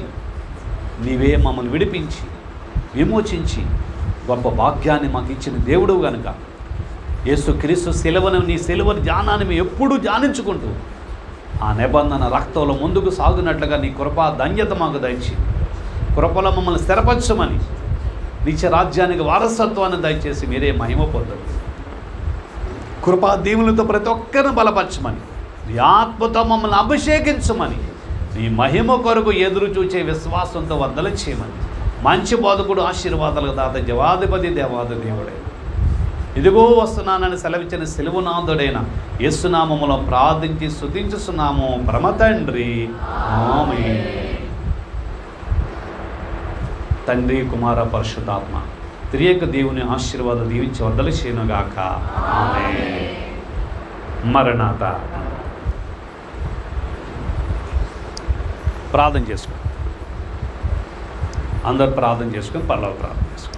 Speaker 3: నీవే మమ్మల్ని విడిపించి విమోచించి గొప్ప భాగ్యాన్ని మాకు ఇచ్చిన దేవుడు గనుక యేసుక్రీస్తు శిలువను, నీ శిలువ ధ్యానాన్ని మేము ఎప్పుడూ ధ్యానించుకుంటూ ఆ నిబంధన రక్తంలో ముందుకు సాగునట్లుగా నీ కృపా ధన్యత మాకు దయచి కృపలో మమ్మల్ని స్థిరపరచమని నిత్య రాజ్యానికి వారసత్వాన్ని దయచేసి మీరే మహిమ పొందరు. కృపా దీవులతో ప్రతి ఒక్కరిని బలపరచమని, నీ ఆత్మతో మమ్మల్ని అభిషేకించమని, నీ మహిమ కొరకు ఎదురు చూచే విశ్వాసంతో వద్దలు చేయమని, మంచి బోధకుడు ఆశీర్వాదాలకు దాత జవాధిపతి దేవాది దేవుడే ఇదిగో వస్తున్నానని సెలవిచ్చిన సిలువనాథుడైన యేసునామములో ప్రార్థించి స్తుతించుచున్నాము పరమ తండ్రి. ఆమేన్. తండ్రి, కుమార, పరిశుద్ధాత్మ త్రియేక దేవుని ఆశీర్వాదం దీవించి వద్దలు చేయనుగాక. ఆమేన్. మరణాత. ప్రార్థన చేసుకో. అందరు ప్రార్థన చేసుకొని పర్లవ ప్రార్థన చేసుకో.